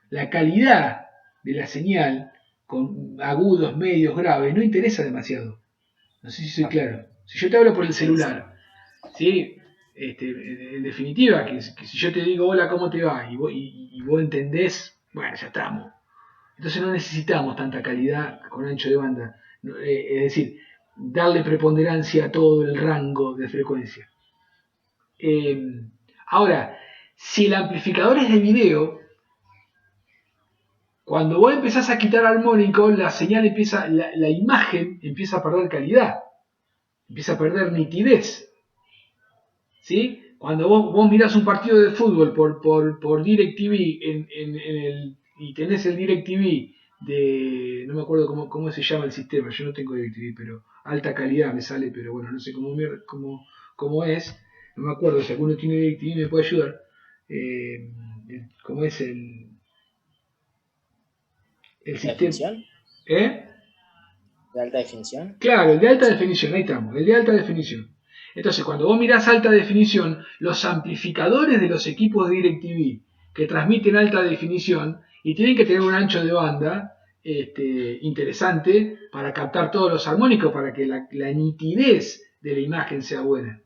la calidad de la señal con agudos, medios, graves, no interesa demasiado. No sé si soy claro. Si yo te hablo por el celular, ¿sí? En definitiva, que si yo te digo hola, ¿cómo te va? Y vos entendés, bueno, ya estamos. Entonces no necesitamos tanta calidad con ancho de banda. Es decir, darle preponderancia a todo el rango de frecuencia. Ahora, si el amplificador es de video, cuando vos empezás a quitar armónicos, la señal empieza, la imagen empieza a perder calidad, empieza a perder nitidez. ¿Sí? Cuando vos mirás un partido de fútbol por DirecTV y tenés el DirecTV de, no me acuerdo cómo se llama el sistema, yo no tengo DirecTV, pero alta calidad me sale, pero bueno, no sé cómo es, no me acuerdo, si alguno tiene DirecTV me puede ayudar, cómo es el sistema. ¿Definición? ¿Eh? ¿De alta definición? Claro, el de alta definición, ahí estamos, el de alta definición. Entonces, cuando vos mirás alta definición, los amplificadores de los equipos de DirecTV que transmiten alta definición y tienen que tener un ancho de banda interesante para captar todos los armónicos, para que la nitidez de la imagen sea buena.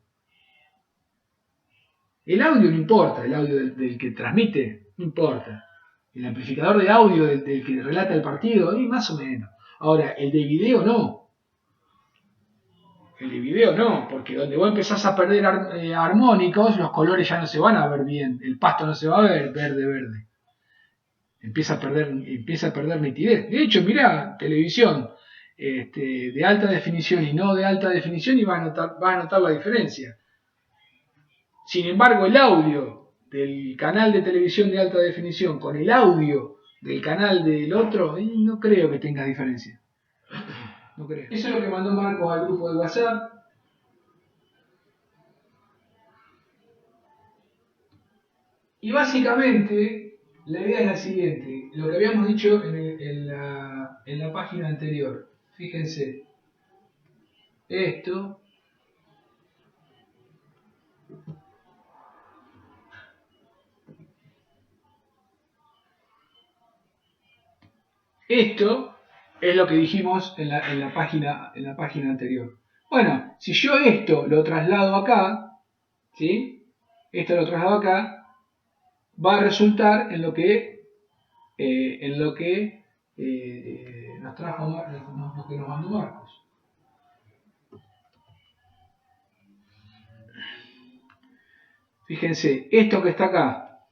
El audio no importa, el audio del que transmite no importa. El amplificador de audio del que relata el partido, más o menos. Ahora, el de video no. El de video no, porque donde vos empezás a perder armónicos, los colores ya no se van a ver bien, el pasto no se va a ver verde. Empieza a perder nitidez. De hecho, mirá, televisión de alta definición y no de alta definición y vas a notar la diferencia. Sin embargo, el audio del canal de televisión de alta definición con el audio del canal del otro, no creo que tenga diferencia. No creo. Eso es lo que mandó Marcos al grupo de WhatsApp. Y básicamente la idea es la siguiente, lo que habíamos dicho en la página anterior. Fíjense, esto es lo que dijimos en la página anterior. Bueno, si yo esto lo traslado acá, ¿sí? Esto lo traslado acá, va a resultar en lo que nos trajo, lo que nos mandó Marcos. Fíjense, esto que está acá,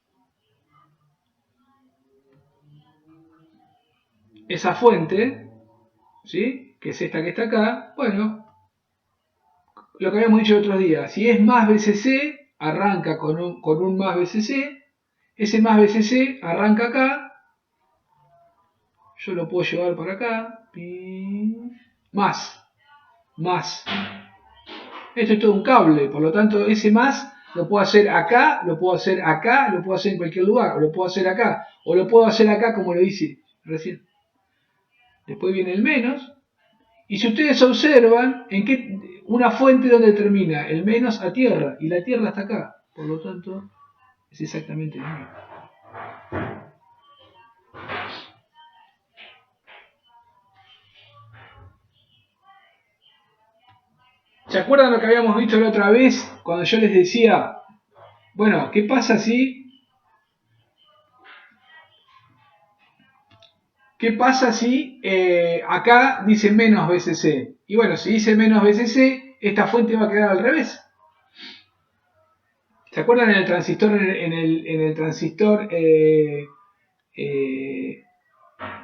esa fuente, ¿sí? Que es esta que está acá, bueno, lo que habíamos dicho el otro día, si es más BCC, arranca con un más BCC, ese más BCC arranca acá, yo lo puedo llevar para acá, más. Esto es todo un cable, por lo tanto ese más lo puedo hacer acá, lo puedo hacer acá, lo puedo hacer en cualquier lugar, o lo puedo hacer acá, o lo puedo hacer acá como lo hice recién. Después viene el menos, y si ustedes observan, una fuente donde termina el menos a tierra, y la tierra está acá, por lo tanto es exactamente lo mismo. ¿Se acuerdan lo que habíamos visto la otra vez cuando yo les decía, bueno, ¿qué pasa si acá dice menos BCC? Y bueno, si dice menos BCC, esta fuente va a quedar al revés. ¿Se acuerdan en el transistor,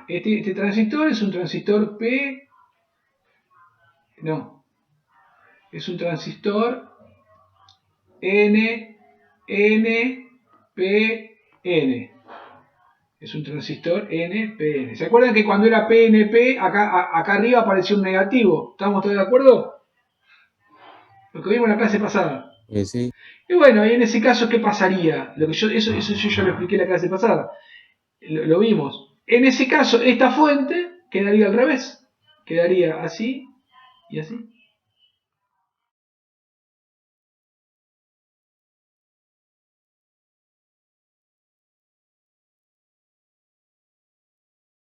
este transistor es un transistor P, no, es un transistor NPN. Es un transistor NPN. ¿Se acuerdan que cuando era PNP, acá arriba apareció un negativo? ¿Estamos todos de acuerdo? Lo que vimos en la clase pasada. Sí. Y bueno, y en ese caso, ¿qué pasaría? Eso yo lo expliqué en la clase pasada. Lo vimos. En ese caso, esta fuente quedaría al revés. Quedaría así y así.